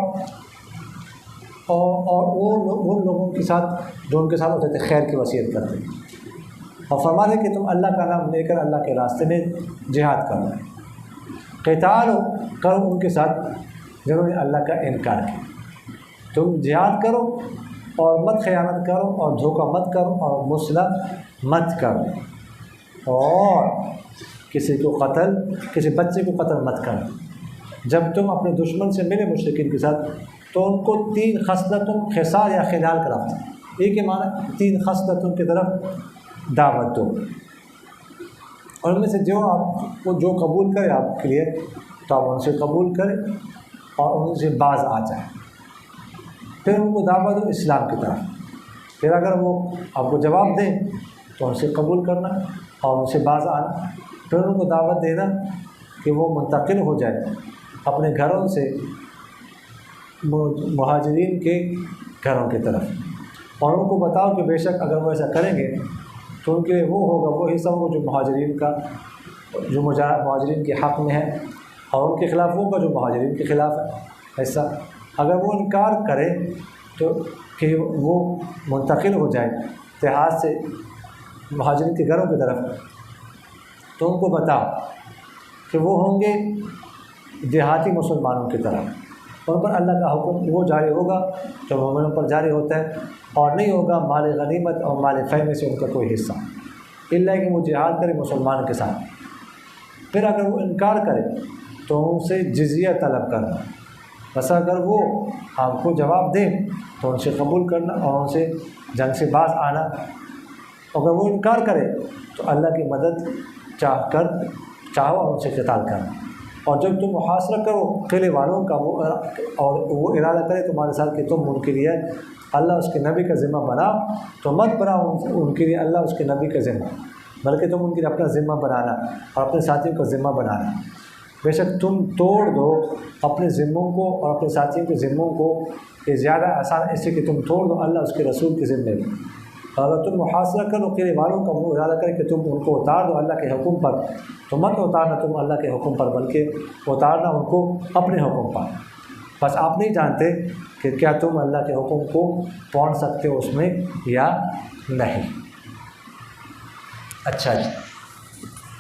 ان لوگوں کے ساتھ جو ان کے ساتھ ہوتے تھے خیر کی وصیت کرتے تھے, اور فرماتے کہ تم اللہ کا نام لے کر اللہ کے راستے میں جہاد کرو. قتال کرو ان کے ساتھ جنہوں نے اللہ کا انکار کیا. تم جہاد کرو اور مت خیانت کرو اور دھوکہ مت کرو اور مسلح مت کرو, اور کسی بچے کو قتل مت کرو. جب تم اپنے دشمن سے ملے مشرکین کے ساتھ تو ان کو 3 خصلتوں خصال یا خلال کراتے. ایک ہی معنی 3 خصلتوں کی طرف دعوت دو, اور ان میں سے جو آپ کو جو قبول کرے آپ کے لیے تو آپ ان سے قبول کریں اور ان سے باز آ جائیں. پھر ان کو دعوت دو اسلام کی طرف. پھر اگر وہ آپ کو جواب دیں تو ان سے قبول کرنا اور ان سے باز آنا. پھر ان کو دعوت دینا کہ وہ منتقل ہو جائے اپنے گھروں سے مہاجرین کے گھروں کی طرف, اور ان کو بتاؤ کہ بے شک اگر وہ ایسا کریں گے تو ان کے لیے وہ ہوگا وہ حصہ ہوگا جو مہاجرین کے حق میں ہے, اور ان کے خلاف ہوگا جو مہاجرین کے خلاف ہے ایسا. اگر وہ انکار کرے تو کہ وہ منتقل ہو جائے دیہات سے مہاجرین کے گھروں کی طرف, تو ان کو بتاؤ کہ وہ ہوں گے دیہاتی مسلمانوں کی طرح, ان پر اللہ کا حکم وہ جاری ہوگا جو مومنوں پر جاری ہوتا ہے, اور نہیں ہوگا مال غنیمت اور مال فیح میں سے ان کا کوئی حصہ, الا کہ وہ جہاد کرے مسلمان کے ساتھ. پھر اگر وہ انکار کرے تو ان سے جزیہ طلب کرنا, بس اگر وہ آپ کو جواب دیں تو ان سے قبول کرنا اور ان سے جنگ سے باز آنا. اگر وہ انکار کرے تو اللہ کی مدد چاہو اور ان سے قتال کرنا. اور جب تم محاصرہ کرو قلعے والوں کا اور وہ ارادہ کرے تمہارے ساتھ کہ تم ان کے لیے اللہ اس کے نبی کا ذمہ بنا, تو مت بناؤ ان کے لیے اللہ اس کے نبی کا ذمہ, بلکہ تم ان کے لیے اپنا ذمہ بنانا اور اپنے ساتھیوں کا ذمہ بنانا. بے شک تم توڑ دو اپنے ذموں کو اور اپنے ساتھیوں کے ذموں کو, یہ زیادہ آسان اس سے کہ تم توڑ دو اللہ اس کے رسول کے ذمے میں. اگر تم محاصرہ کرو قلعے والوں کا وہ ارادہ کرے کہ تم ان کو اتار دو اللہ کے حکم پر, تو مت اتارنا تم اللہ کے حکم پر, بلکہ اتارنا ان کو اپنے حکم پر. بس آپ نہیں جانتے کہ کیا تم اللہ کے حکم کو پہنچ سکتے ہو اس میں یا نہیں. اچھا جی,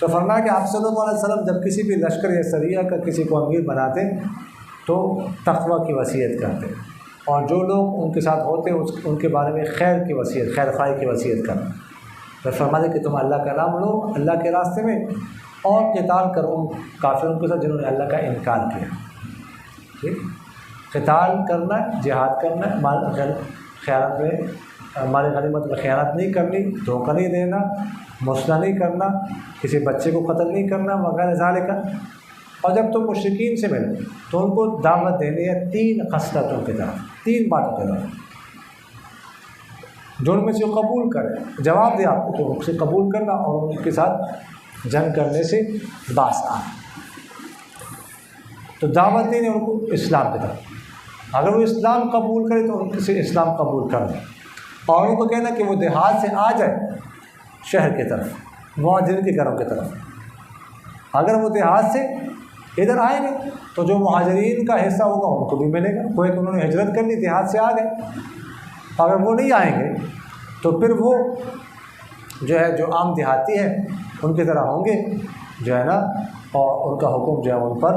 تو فرمایا کہ آپ صلی اللہ علیہ وسلم جب کسی بھی لشکر یا سریہ کا کسی کو امیر بناتے تو تقویٰ کی وصیت کرتے, اور جو لوگ ان کے ساتھ ہوتے ان کے بارے میں خیر کی وصیت, خیر خواہی کی وصیت کرنا. پھر فرماتے کہ تم اللہ کا نام لو اللہ کے راستے میں اور قتال کرو ان کافروں کے ساتھ جنہوں نے اللہ کا انکار کیا. ٹھیک، قتال کرنا ہے، جہاد کرنا ہے، خیانت میں مال غنیمت میں خیانت نہیں کرنی، دھوکہ نہیں دینا، مسئلہ نہیں کرنا، کسی بچے کو قتل نہیں کرنا وغیرہ ذالک۔ اور جب تم مشرکین سے ملو تو ان کو دعوت دینی ہے 3 خصلتوں کی طرف، 3 باتوں کی طرف، جو ان میں سے قبول کرے، جواب دے آپ کو تو ان سے قبول کرنا اور ان کے ساتھ جنگ کرنے سے باز آنا۔ تو دعوت دینی ان کو اسلام کی طرف، اگر وہ اسلام قبول کرے تو ان سے اسلام قبول کرنا، اور ان کو کہنا کہ وہ دیہات سے آ جائے شہر کی طرف، مہاجرین کے گھروں کی طرف۔ اگر وہ دیہات سے ادھر آئیں گے تو جو مہاجرین کا حصہ ہوگا ان کو بھی ملے گا، کوئی کہ انہوں نے ہجرت کر لی، دیہات سے آ گئے۔ اگر وہ نہیں آئیں گے تو پھر وہ جو ہے جو عام دیہاتی ہیں ان کی طرح ہوں گے جو ہے نا، اور ان کا حکم جو ہے ان پر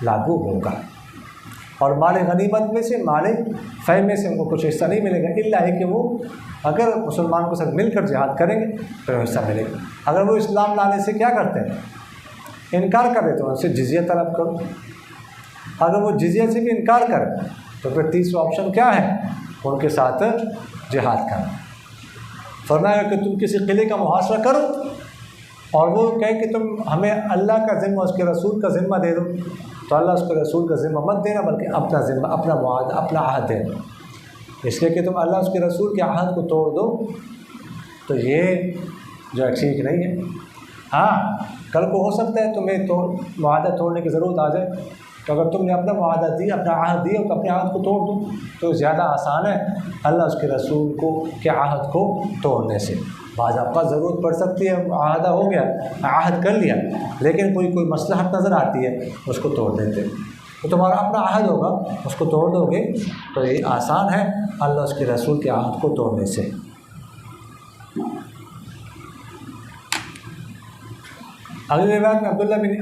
لاگو ہوگا۔ اور مال غنیمت میں سے، مال فے میں سے ان کو کچھ حصہ نہیں ملے گا، الا ہے کہ وہ اگر مسلمانوں کے ساتھ مل کر جہاد کریں گے تو حصہ ملے گا۔ اگر وہ اسلام لانے سے کیا کرتے ہیں، انکار کرے تو ان سے جزیہ طلب کرو۔ اگر وہ جزیہ سے بھی انکار کرے تو پھر تیسرا آپشن کیا ہے، ان کے ساتھ جہاد کرنا۔ فرمایا کہ تم کسی قلعے کا محاصرہ کرو اور وہ کہے کہ تم ہمیں اللہ کا ذمہ اس کے رسول کا ذمہ دے دو، تو اللہ اس کے رسول کا ذمہ مت دینا، بلکہ اپنا ذمہ، اپنا معاہدہ، اپنا عہد دینا۔ اس لیے کہ تم اللہ اس کے رسول کے عہد کو توڑ دو تو یہ جو ہے ٹھیک نہیں ہے۔ ہاں، کل کو ہو سکتا ہے تمہیں تو معاہدہ توڑنے کی ضرورت آ جائے، تو اگر تم نے اپنا معاہدہ دیا، اپنا عہد دیا تو اپنے عہد کو توڑ دو، تو زیادہ آسان ہے اللہ اس کے رسول کو کے عہد کو توڑنے سے۔ بعض اوقات ضرورت پڑ سکتی ہے، معاہدہ ہو گیا، عہد کر لیا، لیکن کوئی مصلحت نظر آتی ہے، اس کو توڑ دیتے۔ تو تمہارا اپنا عہد ہوگا، اس کو توڑ دو گے تو یہ آسان ہے اللہ اس کے رسول کے عہد کو توڑنے سے۔ اگلی روایت میں عبداللہ بن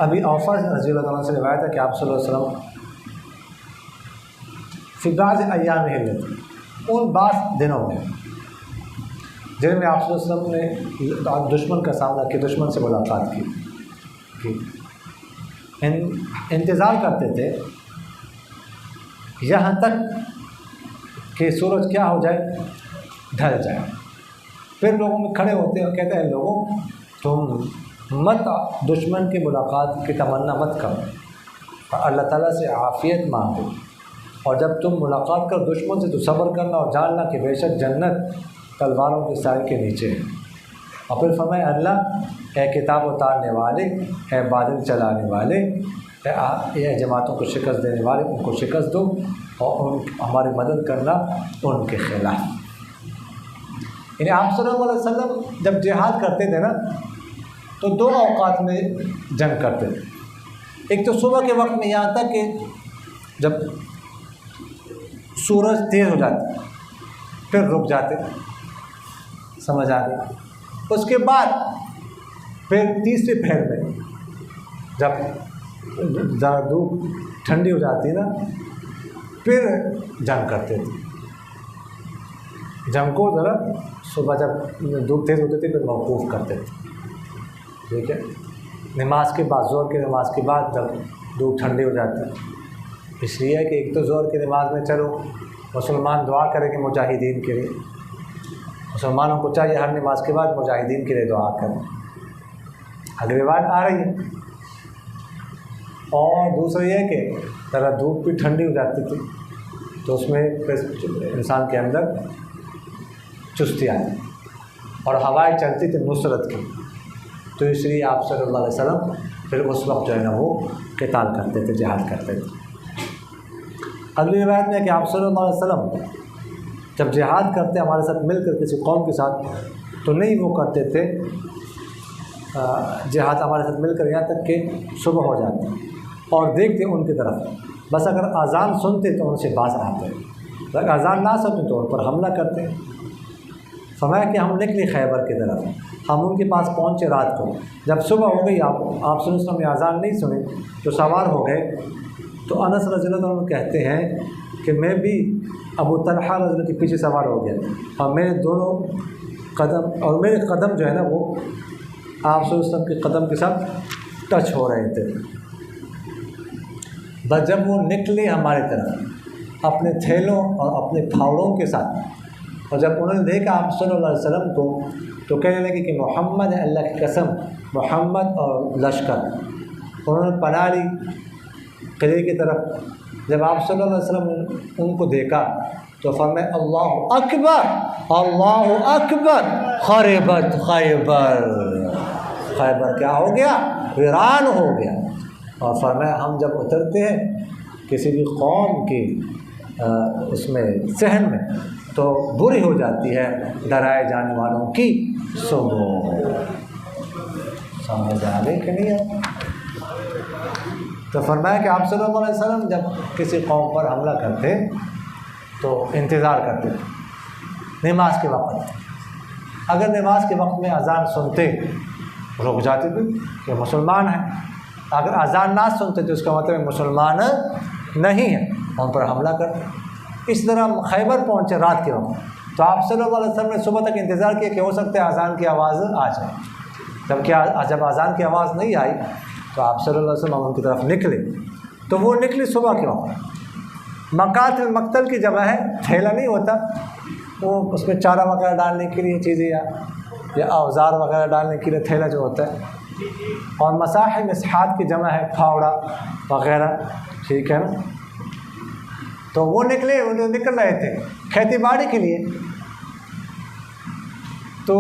ابی اوفا رضی اللہ عنہ سے روایت ہے کہ آپ صلی اللہ علیہ وسلم فی بعض ایام ہجرت، ان بعض دنوں میں جن میں آپ صلی اللہ علیہ وسلم نے دشمن کا سامنا کیا، دشمن سے ملاقات کی، انتظار کرتے تھے یہاں تک کہ سورج کیا ہو جائے، ڈھل جائے۔ پھر لوگوں میں کھڑے ہوتے ہیں اور کہتے ہیں لوگوں تم مت دشمن کی ملاقات کی تمنا مت کرو، اللہ تعالیٰ سے عافیت مانگو، اور جب تم ملاقات کر دشمن سے تو صبر کرنا اور جاننا کہ بے شک جنت تلواروں کے سائے کے نیچے ہے۔ اور پھر فرمائے اللہ اے کتاب اتارنے والے، اے بادل چلانے والے، اے جماعتوں کو شکست دینے والے، ان کو شکست دو اور ہماری مدد کرنا ان کے خلاف۔ یعنی آپ صلی اللہ علیہ وسلم جب جہاد کرتے تھے نا تو 2 اوقات میں جنگ کرتے تھے۔ ایک تو صبح کے وقت میں، یہاں تک کہ جب سورج تیز ہو جاتا پھر رک جاتے، سمجھ آ گئی۔ اس کے بعد پھر تیسرے پہر میں جب ذرا دھوپ ٹھنڈی ہو جاتی نا پھر جنگ کرتے تھے۔ جنگ کو ذرا صبح جب دھوپ تیز ہوتی تھی پھر موقوف کرتے تھے، ٹھیک ہے، نماز کے بعد، ظہر کی نماز کے بعد جب دھوپ ٹھنڈی ہو جاتی ہے۔ اس لیے کہ ایک تو ظہر کی نماز میں چلو مسلمان دعا کریں کہ مجاہدین کے لیے، مسلمانوں کو چاہیے ہر نماز کے بعد مجاہدین کے لیے دعا کریں۔ اگلی بات آ رہی ہے، اور دوسرا یہ کہ ذرا دھوپ بھی ٹھنڈی ہو جاتی تھی تو اس میں انسان کے اندر چستی آتی اور ہوائیں چلتی تھی نصرت کی، تو اس لیے آپ صلی اللہ علیہ وسلم پھر اس وقت جو ہے نا وہ قتال کرتے تھے، جہاد کرتے تھے۔ اگلی روایت میں ہے کہ آپ صلی اللہ علیہ وسلم جب جہاد کرتے ہمارے ساتھ مل کر کسی قوم کے ساتھ تو نہیں وہ کرتے تھے جہاد ہمارے ساتھ مل کر یہاں تک کہ صبح ہو جاتی اور دیکھتے ان کی طرف، بس اگر اذان سنتے تو ان سے باز آتے، اگر اذان نہ سنتے تو ان پر حملہ کرتے۔ فرمایا کہ ہم نکلے خیبر کی طرف، ہم ان کے پاس پہنچے رات کو، جب صبح ہو گئی آپ صلی اللہ علیہ وسلم نے اذان نہیں سنی تو سوار ہو گئے، تو انس رضی اللہ عنہ کہتے ہیں کہ میں بھی ابو طلحہ رضی اللہ کے پیچھے سوار ہو گیا اور میرے دونوں قدم اور میرے قدم جو ہے نا وہ آپ صلی اللہ علیہ وسلم کے قدم کے ساتھ ٹچ ہو رہے تھے۔ بس جب وہ نکلے ہماری طرف اپنے تھیلوں اور اپنے پھاوڑوں کے ساتھ، اور جب انہوں نے دیکھا آپ صلی اللہ علیہ وسلم کو تو کہنے لگے کہ محمد ہے، اللہ کی قسم محمد اور لشکر۔ انہوں نے پناہ لی قلعے کی طرف۔ جب آپ صلی اللہ علیہ وسلم نے ان کو دیکھا تو فرمائے اللہ اکبر اللہ اکبر، خربت خیبر، خیبر کیا ہو گیا؟ ویران ہو گیا۔ اور فرمایا ہم جب اترتے ہیں کسی بھی قوم کی اس میں صحن میں تو بری ہو جاتی ہے ڈرائے جانے والوں کی صبح۔ سمجھ آ گئی کہ نہیں ہے؟ تو فرمایا کہ آپ صلی اللہ علیہ وسلم جب کسی قوم پر حملہ کرتے تو انتظار کرتے تھے نماز کے وقت۔ اگر نماز کے وقت میں اذان سنتے رک جاتے تھے کہ مسلمان ہیں، اگر اذان نہ سنتے تو اس کا مطلب مسلمان نہیں ہے، ان پر حملہ کرتے۔ اس طرح خیبر پہنچے رات کے وقت تو آپ صلی اللہ علیہ وسلم نے صبح تک انتظار کیا کہ ہو سکتا ہے اذان کی آواز آ جائے۔ جب اذان کی آواز نہیں آئی تو آپ صلی اللہ علیہ وسلم ان کی طرف نکلے، تو وہ نکلے صبح کے وقت۔ مقاتل المقتل کی جگہ ہے، تھیلا نہیں ہوتا، وہ اس میں چارہ وغیرہ ڈالنے کے لیے چیزیں یا اوزار وغیرہ ڈالنے کے لیے تھیلا جو ہوتا ہے، اور مساحب مسحات کی جمع ہے پھاوڑا وغیرہ، ٹھیک ہے نا۔ تو وہ نکل رہے تھے کھیتی باڑی کے لیے۔ تو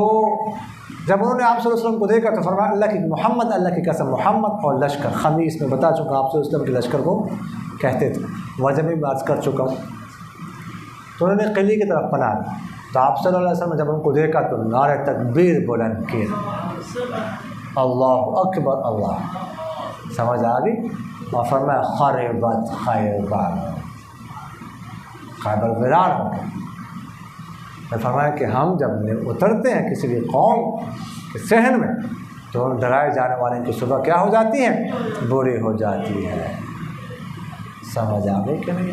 جب انہوں نے آپ صلی اللہ علیہ وسلم کو دیکھا تو فرمایا اللہ کی محمد، اللہ کی قسم محمد اور لشکر، خمیس میں بتا چکا آپ صلی اللہ علیہ وسلم کے لشکر کو کہتے تھے، وجہ میں بات کر چکا ہوں۔ تو انہوں نے قلعے کی طرف پناہ لی، تو آپ صلی اللہ علیہ وسلم جب ان کو دیکھا تو نعرہ تکبیر بلند کیے، اللہ اکبر اللہ، سمجھ آ گئی؟ اور فرمایا خربت خیبر، خیبر ویران ہو گیا۔ میں فرمایا کہ ہم جب اترتے ہیں کسی بھی قوم کے صحن میں تو ڈرائے جانے والے کی صبح کیا ہو جاتی ہے؟ بری ہو جاتی ہے۔ سمجھ آ گئی کہ نہیں؟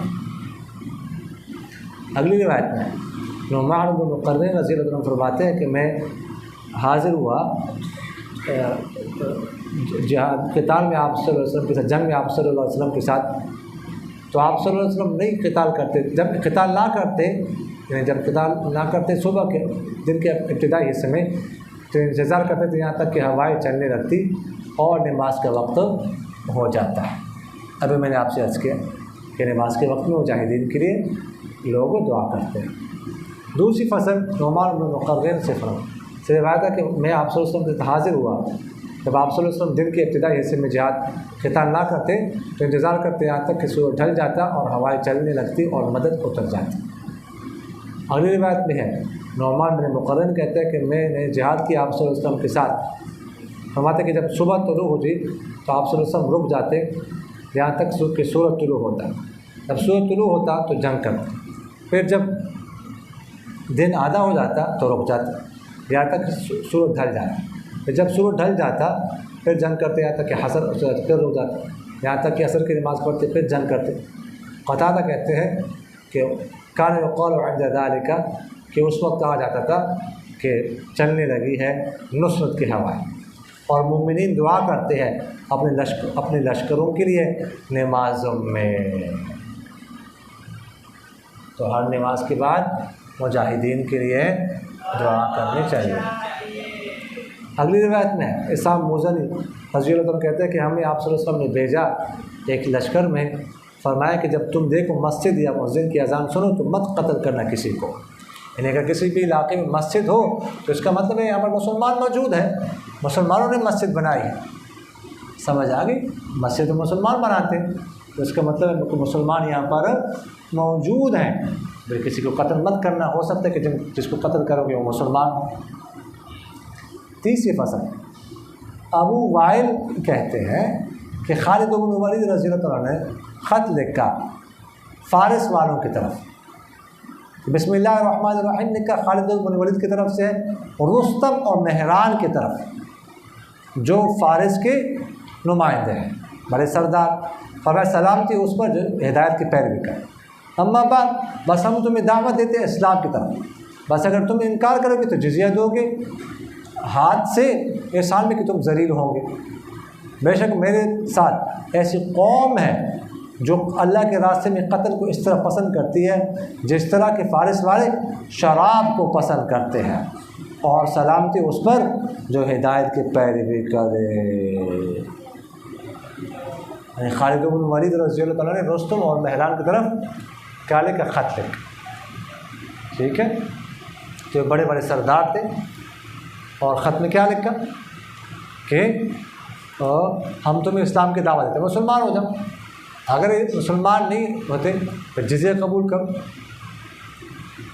اگلی روایت میں نعمان بن مقرن رضی اللہ عنہ فرماتے ہیں کہ میں حاضر ہوا جہاد قتال میں آپ صلی اللہ علیہ وسلم کے ساتھ، جنگ میں آپ صلی اللہ علیہ وسلم کے ساتھ، تو آپ صلی اللہ علیہ وسلم نہیں قتال کرتے، جب قتال نہ کرتے، یعنی جب قتال نہ کرتے صبح کے دن کے ابتدائی حصے میں، تو انتظار کرتے تھے یہاں تک کہ ہوائیں چلنے لگتی اور نماز کا وقت ہو جاتا ہے۔ ابھی میں نے آپ سے عرض کیا کہ نماز کے وقت میں مجاہدین کے لیے لوگ دعا کرتے ہیں۔ دوسری فصل نعمان بن مقرن سے روایت ہے کہ میں آپ صلی اللہ علیہ وسلم سے حاضر ہوا جب آپ صلی اللہ علیہ وسلم دن کے ابتدائی حصے میں جہاد قتال نہ کرتے تو انتظار کرتے یہاں تک کہ سورج ڈھل جاتا اور ہوائیں چلنے لگتی اور مدد اتر جاتی۔ اگلی روایت میں ہے نعمان بن مقرن کہتے ہیں کہ میں نے جہاد کی آپ صلی اللہ علیہ وسلم کے ساتھ، فرماتے کہ جب صبح طلوع ہوتی تو آپ صلی اللہ علیہ وسلم رک جاتے یہاں تک کہ سورج طلوع ہوتا، جب سورج طلوع ہوتا تو جنگ کرتے، پھر جب دن آدھا ہو جاتا تو رک جاتا یہاں تک کہ سورج ڈھل جاتا، پھر جب سورج ڈھل جاتا پھر جنگ کرتے یہاں تک کہ عصر پھر رک جاتا، یہاں تک کہ عصر کی نماز پڑھتے پھر جنگ کرتے۔ قتادہ کہتے ہیں کہ کان یقال عند ذلک، کہ اس وقت کہا جاتا تھا کہ چلنے لگی ہے نصرت کی ہوائیں، اور مومنین دعا کرتے ہیں اپنے لشکروں کے لیے نمازوں میں۔ تو ہر نماز کے بعد مجاہدین کے لیے دعا کرنی چاہیے۔ اگلی روایت میں اسام موزنی رضی اللہ عنہ کہتے ہیں کہ ہمیں آپ صلی اللہ علیہ وسلم نے بھیجا ایک لشکر میں، فرمایا کہ جب تم دیکھو مسجد یا مؤذن کی اذان سنو تو مت قتل کرنا کسی کو، یعنی اگر کسی بھی علاقے میں مسجد ہو تو اس کا مطلب ہے یہاں پر مسلمان موجود ہے، مسلمانوں نے مسجد بنائی ہے، سمجھ آ گئی؟ مسجد مسلمان بناتے ہیں تو اس کا مطلب ہے کہ مسلمان یہاں پر موجود ہیں، پھر کسی کو قتل مت کرنا، ہو سکتا ہے کہ جس کو قتل کرو گے وہ مسلمان ہو۔ تیسری فصل ابو وائل کہتے ہیں کہ خالد بن ولید رضی اللہ عنہ نے خط لکھا فارس والوں کی طرف، بسم اللہ الرحمن الرحیم لکھا خالد بن ولید کی طرف سے رستم اور مہران کی طرف جو فارس کے نمائندے ہیں، بڑے سردار، فرمایا سلامتی اس پر جو ہدایت کی پیروی کرے، اما بعد بس ہم تمہیں دعوت دیتے ہیں اسلام کی طرف، بس اگر تم انکار کرو گے تو جزیہ دو گے، ہاتھ سے احسان میں کہ تم ذلیل ہوں گے، بے شک میرے ساتھ ایسی قوم ہے جو اللہ کے راستے میں قتل کو اس طرح پسند کرتی ہے جس طرح کہ فارس والے شراب کو پسند کرتے ہیں، اور سلامتی اس پر جو ہدایت کی پیروی کرے۔ خالد بن ولید رضی اللہ تعالیٰ نے رستم اور مہران کی طرف کیا لکھا؟ خط لکھا، ٹھیک ہے، جو بڑے بڑے سردار تھے، اور خط میں کیا لکھا کہ ہم تمہیں اسلام کی دعوت دیتے ہیں، مسلمان ہو جاؤ، اگر مسلمان نہیں ہوتے تو جزیہ قبول کرو،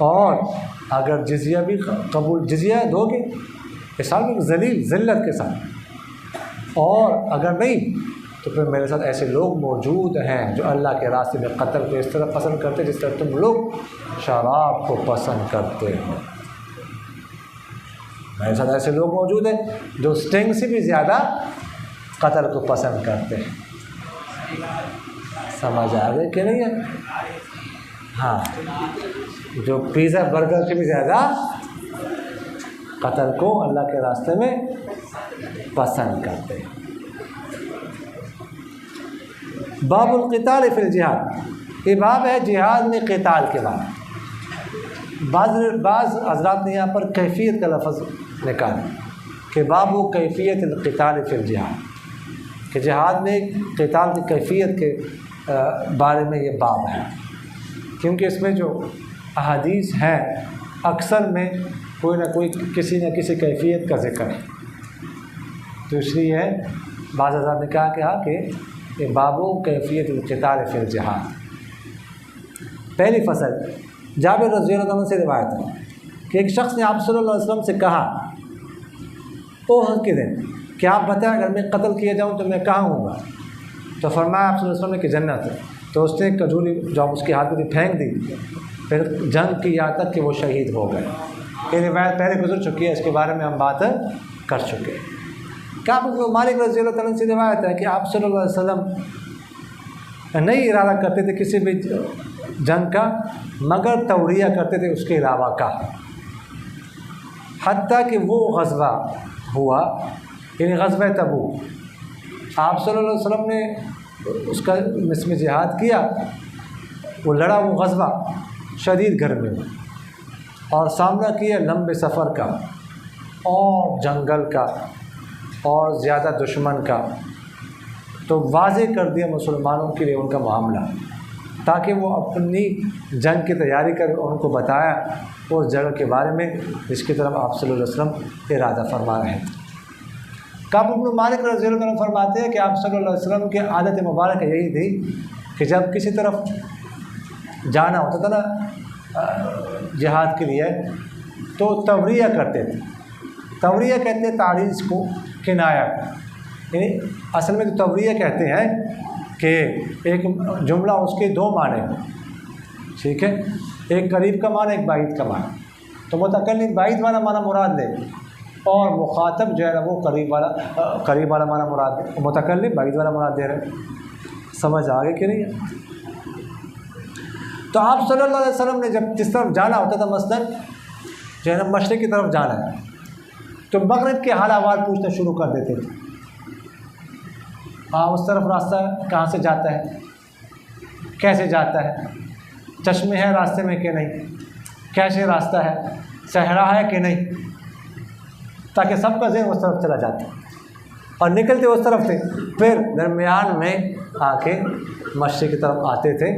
اور اگر جزیہ بھی جزیہ دو گے حساب ذلیل ذلت کے ساتھ، اور اگر نہیں تو پھر میرے ساتھ ایسے لوگ موجود ہیں جو اللہ کے راستے میں قتل کو اس طرح پسند کرتے جس طرح تم لوگ شراب کو پسند کرتے ہو۔ میرے ساتھ ایسے لوگ موجود ہیں جو سٹنگ سے بھی زیادہ قتل کو پسند کرتے ہیں۔ سمجھ آ گئے کہ نہیں ہے؟ ہاں، جو پیزا برگر سے بھی زیادہ قتل کو اللہ کے راستے میں پسند کرتے ہیں۔ باب القتال فی الجہاد، یہ باب ہے جہاد میں قتال کے بعد۔ بعض حضرات نے یہاں پر کیفیت کا لفظ نکالا کہ باب و کیفیت القتال فی الجہاد، کہ جہاد میں قتال کی کیفیت کے بارے میں یہ باب ہے، کیونکہ اس میں جو احادیث ہیں اکثر میں کوئی نہ کوئی کسی نہ کسی کیفیت کا ذکر ہے، تو اس لیے بعض حضرات نے کہا کہ یہ باب و کیفیت القتال فی الجہاد۔ پہلی فصل، جابر رضی اللہ عنہ سے روایت ہے کہ ایک شخص نے آپ صلی اللہ علیہ وسلم سے کہا احد کے دن کہ آپ بتائیں اگر میں قتل کیا جاؤں تو میں کہاں ہوں گا؟ تو فرمایا آپ صلی اللہ علیہ وسلم نے کہ جنت ہے۔ تو اس نے ایک کھجوری جو اس کے ہاتھ میں پھینک دی، پھر جنگ کی یہاں تک کہ وہ شہید ہو گئے۔ یہ روایت پہلے گزر چکی ہے، اس کے بارے میں ہم بات کر چکے ہیں۔ کعب بن مالک رضی اللہ تعالیٰ سے روایت ہے کہ آپ صلی اللہ علیہ وسلم نہیں ارادہ کرتے تھے کسی بھی جنگ کا، مگر توریہ کرتے تھے اس کے علاوہ کا، حتیٰ کہ وہ غزوہ ہوا، یعنی غزوہ تبوک۔ آپ صلی اللہ علیہ وسلم نے اس کا اس میں جہاد کیا، وہ لڑا، وہ غزوہ شدید گرمی میں، اور سامنا کیا لمبے سفر کا اور جنگل کا اور زیادہ دشمن کا، تو واضح کر دیا مسلمانوں کے لیے ان کا معاملہ، تاکہ وہ اپنی جنگ کی تیاری کر ان کو بتایا اس جگہ کے بارے میں جس کی طرف آپ صلی اللہ علیہ وسلم ارادہ فرما رہے ہیں۔ کعب بن مالک رضی اللہ عنہ فرماتے ہیں کہ آپ صلی اللہ علیہ وسلم کی عادت مبارکہ یہی تھی کہ جب کسی طرف جانا ہوتا تھا نا جہاد کے لیے، تو توریہ کرتے تھے۔ توریہ کہتے ہیں تعریض کو، کنایا، یعنی اصل میں تو توریہ کہتے ہیں کہ ایک جملہ اس کے دو معنی ہیں، ٹھیک ہے، ایک قریب کا معنی، ایک بعید کا معنی۔ تو متکلم بعید والا معنی مراد لے اور مخاطب جو ہے نا وہ قریب والا معنی مراد دے، متکلم بعید والا مراد دے رہے۔ سمجھ آگے کہ نہیں ہے؟ تو آپ صلی اللہ علیہ وسلم نے جب جس طرف جانا ہوتا تھا، مثلاً جو ہے نا مشرق کی طرف جانا ہے، تو مغرب کے حال احوال پوچھنا شروع کر دیتے تھے۔ ہاں، اس طرف راستہ کہاں سے جاتا ہے، کیسے جاتا ہے، چشمے ہیں راستے میں کہ نہیں، کیسے راستہ ہے، صحرا ہے کہ نہیں، تاکہ سب کا ذہن اس طرف چلا جاتا، اور نکلتے اس طرف تھے۔ پھر درمیان میں آ کے مشرق کی طرف آتے تھے،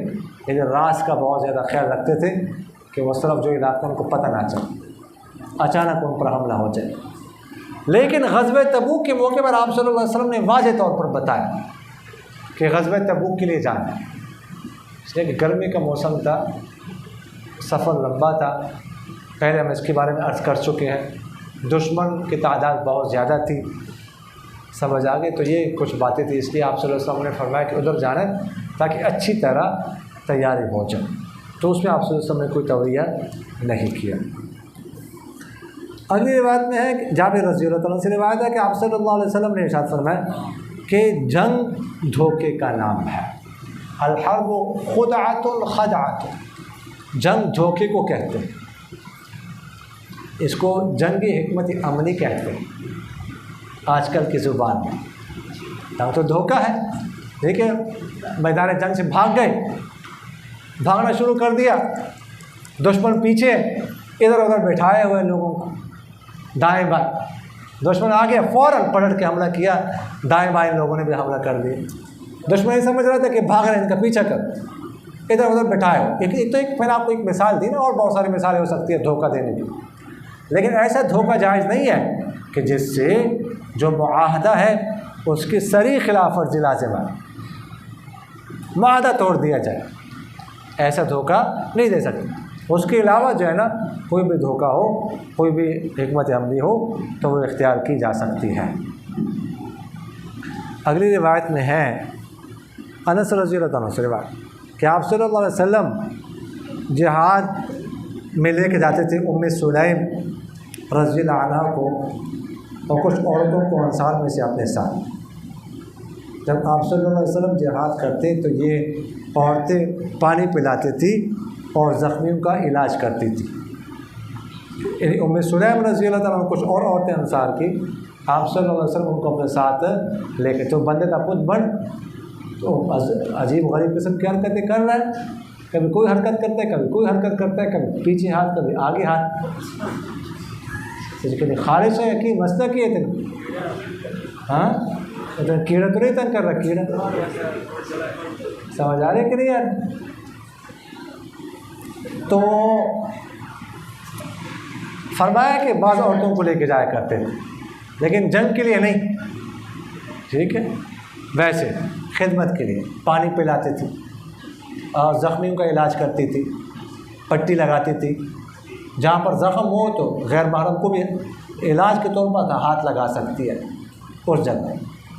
یعنی راز کا بہت زیادہ خیال رکھتے تھے کہ اس طرف جو علاقہ ان کو پتہ نہ چلے، اچانک ان پر حملہ ہو جائے۔ لیکن غزوہ تبوک کے موقع پر آپ صلی اللہ علیہ وسلم نے واضح طور پر بتایا کہ غزوہ تبوک کے لیے جانا ہے، اس لیے کہ گرمی کا موسم تھا، سفر لمبا تھا، پہلے ہم اس کے بارے میں عرض کر چکے ہیں، دشمن کی تعداد بہت زیادہ تھی، سمجھ آ گئے۔ تو یہ کچھ باتیں تھیں، اس لیے آپ صلی اللہ علیہ وسلم نے فرمایا کہ ادھر جانا ہے تاکہ اچھی طرح تیاری ہو جائے۔ تو اس میں آپ صلی اللہ علیہ وسلم نے کوئی توریہ نہیں کیا۔ اگلی روایت میں ہے کہ جابر رضی اللہ تعالیٰ سے روایت ہے کہ آپ صلی اللہ علیہ وسلم نے ارشاد فرمایا کہ جنگ دھوکے کا نام ہے، الحرب خدعۃ خدعۃ، جنگ دھوکے کو کہتے ہیں، اس کو جنگ حکمت عملی کہتے ہیں آج کل کی زبان میں۔ تو دھوکہ ہے، ٹھیک ہے، میدان جنگ سے بھاگ گئے، بھاگنا شروع کر دیا، دشمن پیچھے ادھر ادھر بٹھائے ہوئے لوگوں کو دائیں بائیں، دشمن آ گیا فوراً پلٹ کے حملہ کیا، دائیں بائیں لوگوں نے بھی حملہ کر دیا۔ دشمن یہ سمجھ رہا تھا کہ بھاگ رہے ہیں، ان کا پیچھا کر، ادھر ادھر بٹھائے ہو۔ میں نے آپ کو ایک مثال دی نا، اور بہت ساری مثالیں ہو سکتی ہے دھوکہ دینے کی، لیکن ایسا دھوکہ جائز نہیں ہے کہ جس سے جو معاہدہ ہے اس کی صریح خلاف ورزی لازم ہے، معاہدہ توڑ دیا جائے، ایسا دھوکہ نہیں دے سکتے۔ اس کے علاوہ جو ہے نا کوئی بھی دھوکہ ہو، کوئی بھی حکمت عملی ہو تو وہ اختیار کی جا سکتی ہے۔ اگلی روایت میں ہے انس رضی اللہ عنہ سے روایت کہ آپ صلی اللہ علیہ وسلم جہاد میں لے کے جاتے تھے ام سلیم رضی اللہ عنہ کو اور کچھ عورتوں کو انصار میں سے اپنے ساتھ۔ جب آپ صلی اللہ علیہ وسلم جہاد کرتے تو یہ عورتیں پانی پلاتی تھی اور زخمیوں کا علاج کرتی تھی۔ یعنی ام سلیم رضی اللہ تعالیٰ کچھ اور عورتیں انصار کی، آپ صلی اللہ علیہ وسلم ان کو اپنے ساتھ لے کے، تو بندے کا خود بن تو عجیب غریب قسم کی حرکتیں کر رہا ہے، کبھی کوئی حرکت کرتا ہے، کبھی کوئی حرکت کرتا ہے، کبھی پیچھے ہاتھ کبھی آگے ہاتھ، کبھی خارش ہے کہ مسئلہ کی ہے تین، ہاں اتنا کیڑا تو نہیں تنگ کر رہا، کیڑا سمجھ آ رہے کہ نہیں یار؟ تو فرمایا کہ بعض عورتوں کو لے کے جایا کرتے تھے لیکن جنگ کے لیے نہیں، ٹھیک ہے، ویسے خدمت کے لیے پانی پلاتی تھی اور زخمیوں کا علاج کرتی تھی، پٹی لگاتی تھی، جہاں پر زخم ہو تو غیر محرم کو بھی علاج کے طور پر ہاتھ لگا سکتی ہے اس جگہ،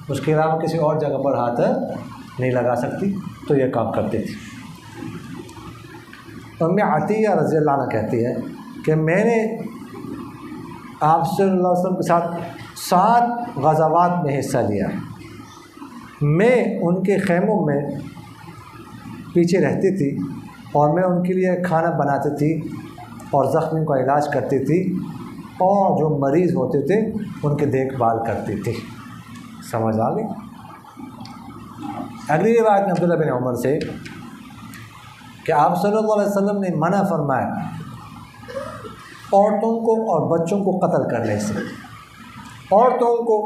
اس کے علاوہ کسی اور جگہ پر ہاتھ نہیں لگا سکتی، تو یہ کام کرتی تھی۔ ام عطیہ رضی اللہ عنہ کہتی ہے کہ میں نے آپ صلی اللہ علیہ وسلم کے ساتھ 7 غزوات میں حصہ لیا، میں ان کے خیموں میں پیچھے رہتی تھی اور میں ان کے لیے کھانا بناتی تھی اور زخمیوں کا علاج کرتی تھی اور جو مریض ہوتے تھے ان کی دیکھ بھال کرتی تھی۔ سمجھ آ گئی؟ اگلی روایت میں عبداللہ بن عمر سے کہ آپ صلی اللہ علیہ وسلم نے منع فرمایا عورتوں کو اور بچوں کو قتل کرنے سے، عورتوں کو،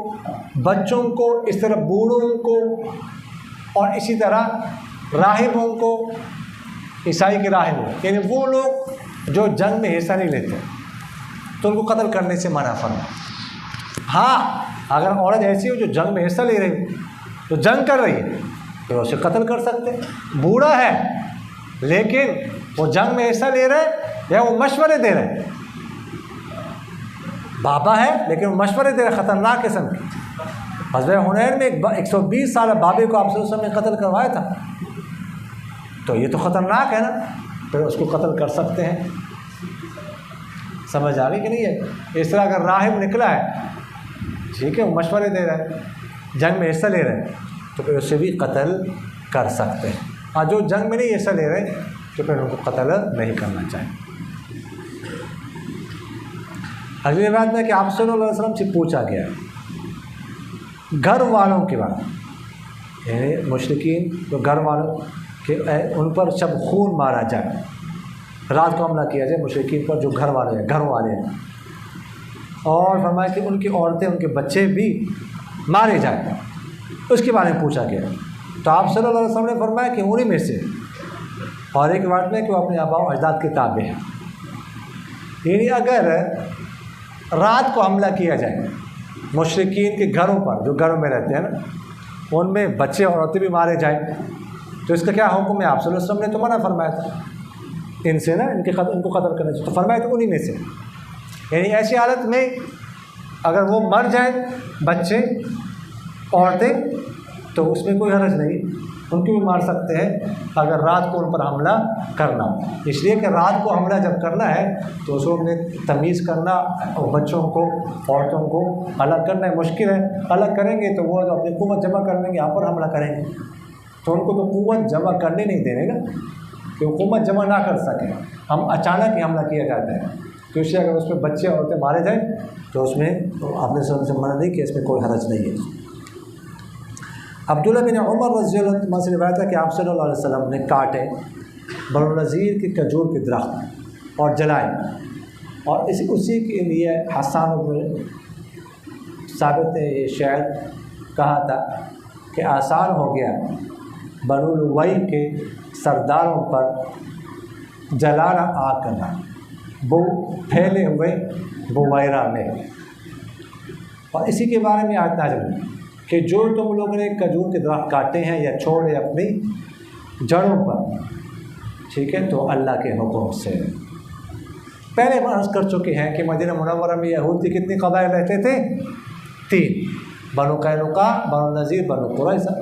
بچوں کو، اس طرح بوڑھوں کو اور اسی طرح راہبوں کو، عیسائی کے راہبوں، یعنی وہ لوگ جو جنگ میں حصہ نہیں لیتے تو ان کو قتل کرنے سے منع فرمایا۔ ہاں اگر عورت ایسی ہو جو جنگ میں حصہ لے رہی، جو جنگ کر رہی ہے، تو اسے قتل کر سکتے، بوڑھا ہے لیکن وہ جنگ میں حصہ لے رہے یا وہ مشورے دے رہے، بابا ہے لیکن وہ مشورے دے رہے خطرناک قسم کے۔ غزوہ حنین میں 120 سالہ بابے کو آپ صلی اللہ علیہ وسلم نے قتل کروایا تھا، تو یہ تو خطرناک ہے نا، پھر اس کو قتل کر سکتے ہیں۔ سمجھ آ گئی کہ نہیں ہے؟ اس طرح اگر راہب نکلا ہے، ٹھیک ہے، وہ مشورے دے رہے ہیں، جنگ میں حصہ لے رہے ہیں، تو پھر اسے بھی قتل کر سکتے ہیں۔ اور جو جنگ میں نہیں حصہ لے رہے تو پھر ان کو قتل نہیں کرنا چاہیے۔ اگلی بات ہے کہ آپ صلی اللہ علیہ وسلم سے پوچھا گیا گھر والوں کے بارے، یعنی مشرکین جو گھر والوں کہ ان پر شب خون مارا جائے، رات کو حملہ کیا جائے مشرکین پر جو گھر والے ہیں، گھر والے ہیں، اور فرمایا کہ ان کی عورتیں، ان کے بچے بھی مارے جائیں، اس کے بارے میں پوچھا گیا۔ تو آپ صلی اللہ علیہ وسلم نے فرمایا کہ انہی میں سے، اور ایک بات میں کہ وہ اپنے آباء و اجداد کے تابع ہیں، یعنی اگر رات کو حملہ کیا جائے مشرکین کے گھروں پر، جو گھروں میں رہتے ہیں نا، ان میں بچے اور عورتیں بھی مارے جائیں، تو اس کا کیا حکم ہے؟ آپ صلی اللہ علیہ وسلم نے تو منع فرمایا تھا ان سے نا، ان کو قتل کرنے سے، تو فرمایا تو انہی میں سے، یعنی ایسی حالت میں اگر وہ مر جائیں بچے عورتیں تو اس میں کوئی حرج نہیں، ان کو بھی مار سکتے ہیں اگر رات کو ان پر حملہ کرنا ہو، اس لیے کہ رات کو حملہ جب کرنا ہے تو اس وقت میں تمیز کرنا اور بچوں کو، عورتوں کو الگ کرنا ہے، مشکل ہے، الگ کریں گے تو وہ اپنی قوت جمع کر لیں گے، یہاں پر حملہ کریں گے تو ان کو تو قوت جمع کرنے نہیں دے رہے نا، کہ وہ قوت جمع نہ کر سکیں، ہم اچانک ہی حملہ کیا جاتا ہے، تو اس لیے اگر اس میں بچے عورتیں مارے جائیں تو اس میں آپ نے سے منع نہیں کہ اس میں کوئی حرج نہیں ہے۔ عبداللہ بن عمر رضی اللہ عنہ سے روایت ہے کہ آپ صلی اللہ علیہ وسلم نے کاٹے بنو نذیر کے کھجور کے درخت اور جلائے، اور اسی کے لیے حسان بن ثابت نے یہ شعر کہا تھا کہ آسان ہو گیا بنو لوئی کے سرداروں پر جلانا آگ کرنا، وہ پھیلے ہوئے بویرہ میں۔ اور اسی کے بارے میں آیت نازل ہوئی کہ جو تم لوگوں نے کھجور کے درخت کاٹے ہیں یا چھوڑے اپنی جڑوں پر، ٹھیک ہے، تو اللہ کے حکم سے۔ پہلے ہم عرض کر چکے ہیں کہ مدینہ منورہ میں یہود کے کتنے قبائل رہتے تھے؟ 3، بنو قینقاع، بنو نذیر، بنو قریظہ۔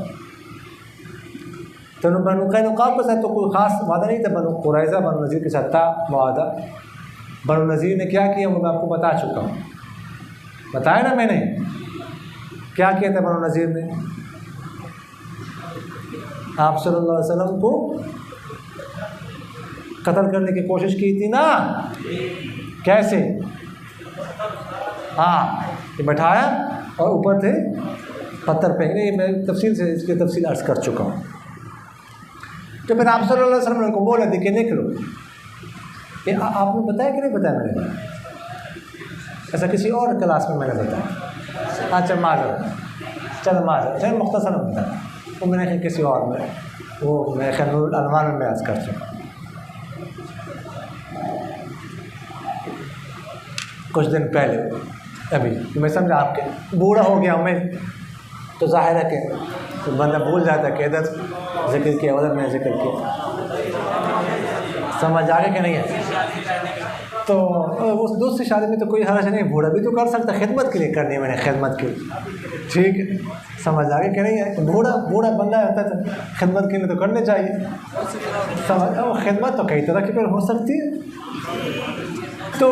تو بنو قینقاع کے ساتھ تو کوئی خاص وعدہ نہیں تھا، بنو قریظہ بنو نذیر کے ساتھ تھا معاہدہ۔ بنو نذیر نے کیا کیا وہ میں آپ کو بتا چکا ہوں، بتایا نا میں نے کیا کیا تھا۔ بنو نذیر نے آپ صلی اللہ علیہ وسلم کو قتل کرنے کی کوشش کی تھی نا، کیسے؟ ہاں، یہ بٹھایا اور اوپر تھے پتھر پھینکنے، یہ میں تفصیل سے اس کی تفصیل عرض کر چکا ہوں۔ تو پھر آپ صلی اللہ علیہ وسلم نے کو بولا تھی کہ نکلو، یہ آپ نے بتایا کہ نہیں بتایا میں نے؟ ایسا کسی اور کلاس میں نے بتایا؟ اچھا معذرت، چل مختصر بتایا وہ میں نے کسی اور میں، وہ میں نور العنوان میں عرض کر چکا کچھ دن پہلے۔ ابھی میں سمجھا آپ کے بوڑھا ہو گیا میں، تو ظاہر ہے کہ بندہ بھول جاتا ہے کہ ادھر ذکر کیا ادھر میں ذکر کیا، سمجھ آ گیا کہ نہیں ہے؟ تو اس دوسری شادی میں تو کوئی حرج نہیں، بوڑھا بھی تو کر سکتا، خدمت کے لیے کرنی ہے میں نے، خدمت کے لیے، ٹھیک ہے، سمجھ آ گیا کہ نہیں ہے؟ بوڑھا بندہ ہوتا ہے تو خدمت کے لیے تو کرنے چاہیے، سمجھ، خدمت تو کئی طرح کی پھر ہو سکتی ہے۔ تو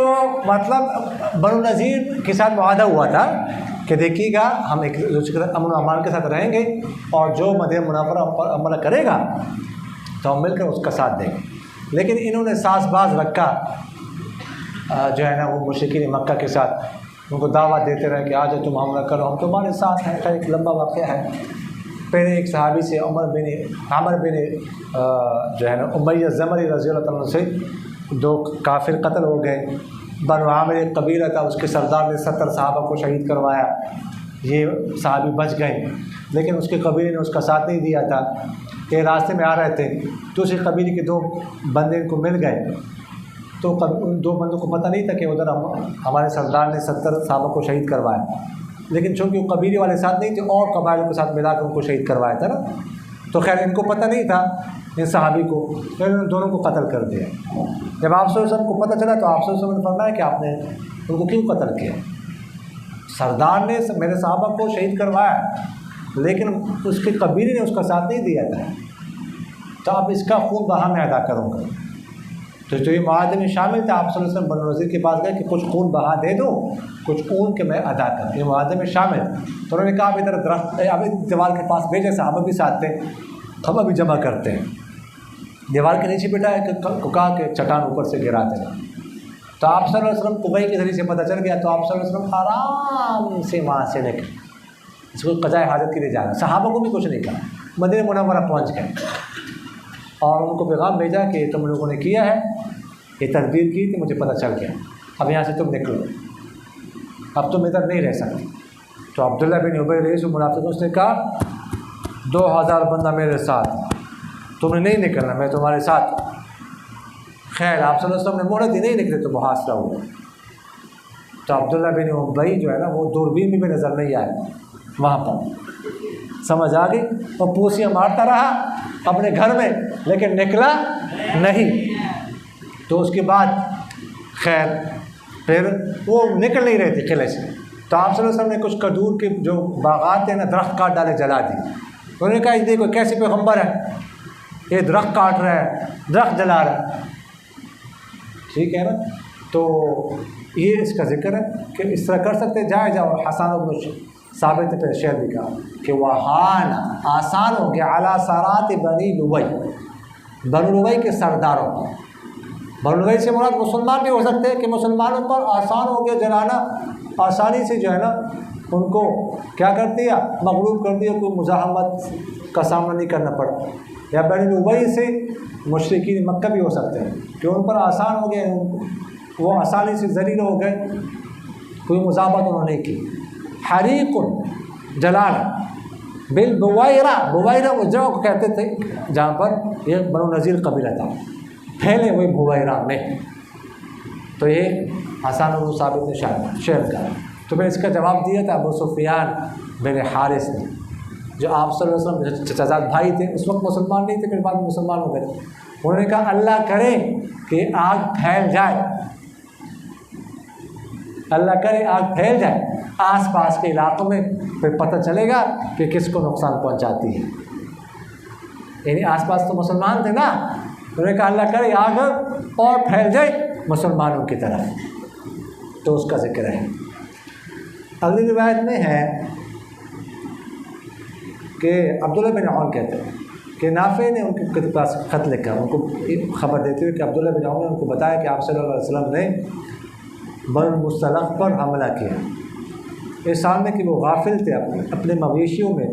مطلب بنو نذیر کے ساتھ معاہدہ ہوا تھا کہ دیکھیے گا ہم ایک امن و امان کے ساتھ رہیں گے، اور جو مدینہ منورہ پر عمل کرے گا تو ہم مل کر اس کا ساتھ دیں گے۔ لیکن انہوں نے ساز باز رکھا جو ہے نا وہ مشرکین مکہ کے ساتھ، ان کو دعوت دیتے رہے کہ آ جاؤ تم حملہ کرو، ہم تمہارے ساتھ ہیں۔ ایک لمبا واقعہ ہے، پہلے ایک صحابی سے عامر بن جو ہے نا امیہ الزمری رضی اللہ عنہ سے 2 کافر قتل ہو گئے۔ بنو عامر ایک قبیلہ تھا، اس کے سردار نے 70 صحابہ کو شہید کروایا، یہ صحابی بچ گئے، لیکن اس کے قبیلے نے اس کا ساتھ نہیں دیا تھا۔ کہ راستے میں آ رہے تھے تو اسی قبیلے کے 2 بندے ان کو مل گئے، تو ان 2 بندوں کو پتہ نہیں تھا کہ ادھر ہمارے سردار نے 70 صحابہ کو شہید کروایا، لیکن چونکہ وہ قبیلے والے ساتھ نہیں تھے اور قبائلوں کے ساتھ ملا کر ان کو شہید کروایا تھا نا، تو خیر ان کو پتہ نہیں تھا ان صحابی کو، پھر انہوں نے دونوں کو قتل کر دیا۔ جب آپ صلی اللہ علیہ وسلم کو پتہ چلا تو آپ صلی اللہ علیہ وسلم نے فرمایا کہ آپ نے ان کو کیوں قتل کیا؟ سردار نے میرے صحابہ کو شہید کروایا، لیکن اس کے قبیلے نے اس کا ساتھ نہیں دیا تھا، تو اب اس کا خون بہا میں ادا کروں گا۔ تو یہ معاہدے میں شامل تھا، آپ صلی اللہ علیہ وسلم بنو نذیر کے پاس گئے کہ کچھ خون بہا دے دو، کچھ خون کے میں ادا کروں، یہ معاہدے میں شامل۔ تو انہوں نے کہا اب ادھر درخت اب دیوار کے پاس بھیجے، صحابہ بھی ساتھ تھے، ہم ابھی جمع کرتے ہیں، دیوار کے نیچے بیٹھا ہے کہ کہا کہ چٹان اوپر سے گرا دینا۔ تو آپ صلی اللہ علیہ وسلم کو وحی کے ذریعے سے پتہ چل گیا، تو آپ صلی اللہ علیہ وسلم آرام سے وہاں سے نکلے، اس کو قضائے حاجت کے لیے جانا، صحابہ کو بھی کچھ نہیں کہا، مدینہ منورہ پہنچ گئے اور ان کو پیغام بھیجا کہ تم لوگوں نے کیا ہے، یہ تدبیر کی تھی، مجھے پتہ چل گیا، اب یہاں سے تم نکلو، اب تم ادھر نہیں رہ سکتے۔ تو عبداللہ بن ابی رئیس المنافقین اس نے کہا 2000 بندہ میرے ساتھ، تم نے نہیں نکلنا، میں تمہارے ساتھ۔ خیر آپ صلی اللہ علیہ وسلم نے مہلت دی، نہیں نکلے تو محاصرہ ہوا۔ تو عبداللہ بن ابی جو ہے نا وہ دوربین میں بھی نظر نہیں آئے وہاں پر، سمجھ آ گئی، اور پوسیاں مارتا رہا اپنے گھر میں، لیکن نکلا نہیں۔ تو اس کے بعد خیر پھر وہ نکل نہیں رہے تھے قلعے سے، تو آپ صلی اللہ علیہ وسلم نے کچھ کھجور کے جو باغات ہیں نا درخت کاٹ ڈالے، جلا دی۔ انہوں نے کہا یہ دیکھو کیسے پیغمبر ہے، یہ درخت کاٹ رہا ہے، درخت جلا رہا ہے، ٹھیک ہے نا۔ تو یہ اس کا ذکر ہے کہ اس طرح کر سکتے جائے جاؤ۔ حسان بن ثابت پہ شعر بھی کہا کہ وہان آسان ہو گیا اعلیٰ سارات بنی لوئی، بنو لوئی کے سرداروں پر۔ بنو لوئی سے مراد مسلمان بھی ہو سکتے ہیں کہ مسلمانوں پر آسان ہو گیا جلانا، آسانی سے جو ہے نا ان کو کیا کر دیا؟ مغلوب کر دیا، کوئی مزاحمت کا سامنا نہیں کرنا پڑا۔ یا بنی ابی سے مشرکین مکہ بھی ہو سکتے ہیں کہ ان پر آسان ہو گئے، وہ آسانی سے ذلیل ہو گئے، کوئی مزاحمت انہوں نے کی۔ حریق جلال بالبویرہ، بویرہ اس جگہ کو کہتے تھے جہاں پر یہ بنو نذیر قبیلہ تھا، پھیلے ہوئے بویرہ میں۔ تو یہ حسان بن ثابت نے شعر کا، تو میں اس کا جواب دیا تھا ابو سفیان بن حارث نے، جو آپ صلی اللہ علیہ وسلم چچا بھائی تھے، اس وقت مسلمان نہیں تھے، پھر بعد میں مسلمان ہو گئے۔ انہوں نے کہا اللہ کرے کہ آگ پھیل جائے، اللہ کرے آگ پھیل جائے آس پاس کے علاقوں میں، پھر پتہ چلے گا کہ کس کو نقصان پہنچاتی ہے۔ یعنی آس پاس تو مسلمان تھے نا، انہوں نے کہا اللہ کرے آگ اور پھیل جائے مسلمانوں کی طرف، تو اس کا ذکر ہے۔ اگلی روایت میں ہے کہ عبداللہ بن عون کہتے ہیں کہ نافع نے ان کے پاس خط لکھا، ان کو خبر دیتے ہوئے کہ عبداللہ بن عون نے ان کو بتایا کہ آپ صلی اللہ علیہ وسلم نے بنو المصطلق پر حملہ کیا، اس حال میں کہ وہ غافل تھے، اپنے مویشیوں میں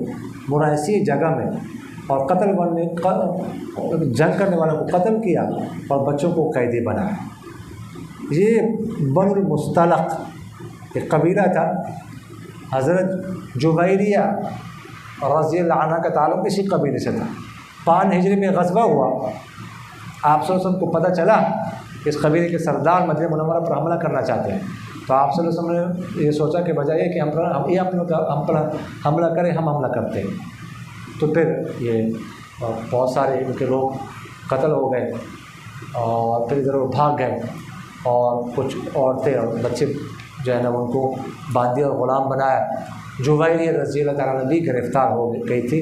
مرائسی جگہ میں، اور جنگ کرنے والوں کو قتل کیا اور بچوں کو قیدی بنایا۔ یہ بنو المصطلق ایک قبیلہ تھا، حضرت جویریہ رضی اللہ عنہ کا تعلق اسی قبیلے سے تھا۔ 5 ہجری میں غزوہ ہوا، آپ صلی اللہ علیہ وسلم کو پتہ چلا کہ اس قبیلے کے سردار مدینہ منورہ پر حملہ کرنا چاہتے ہیں، تو آپ صلی اللہ علیہ وسلم نے یہ سوچا کہ بجائے کہ ہم پر حملہ کریں، ہم حملہ کرتے ہیں۔ تو پھر یہ بہت سارے ان کے لوگ قتل ہو گئے، اور پھر ادھر بھاگ گئے، اور کچھ عورتیں اور بچے جو ہے نا ان کو باندھی اور غلام بنایا۔ جویریہ رضی اللہ تعالیٰ بھی گرفتار ہو گئی تھی،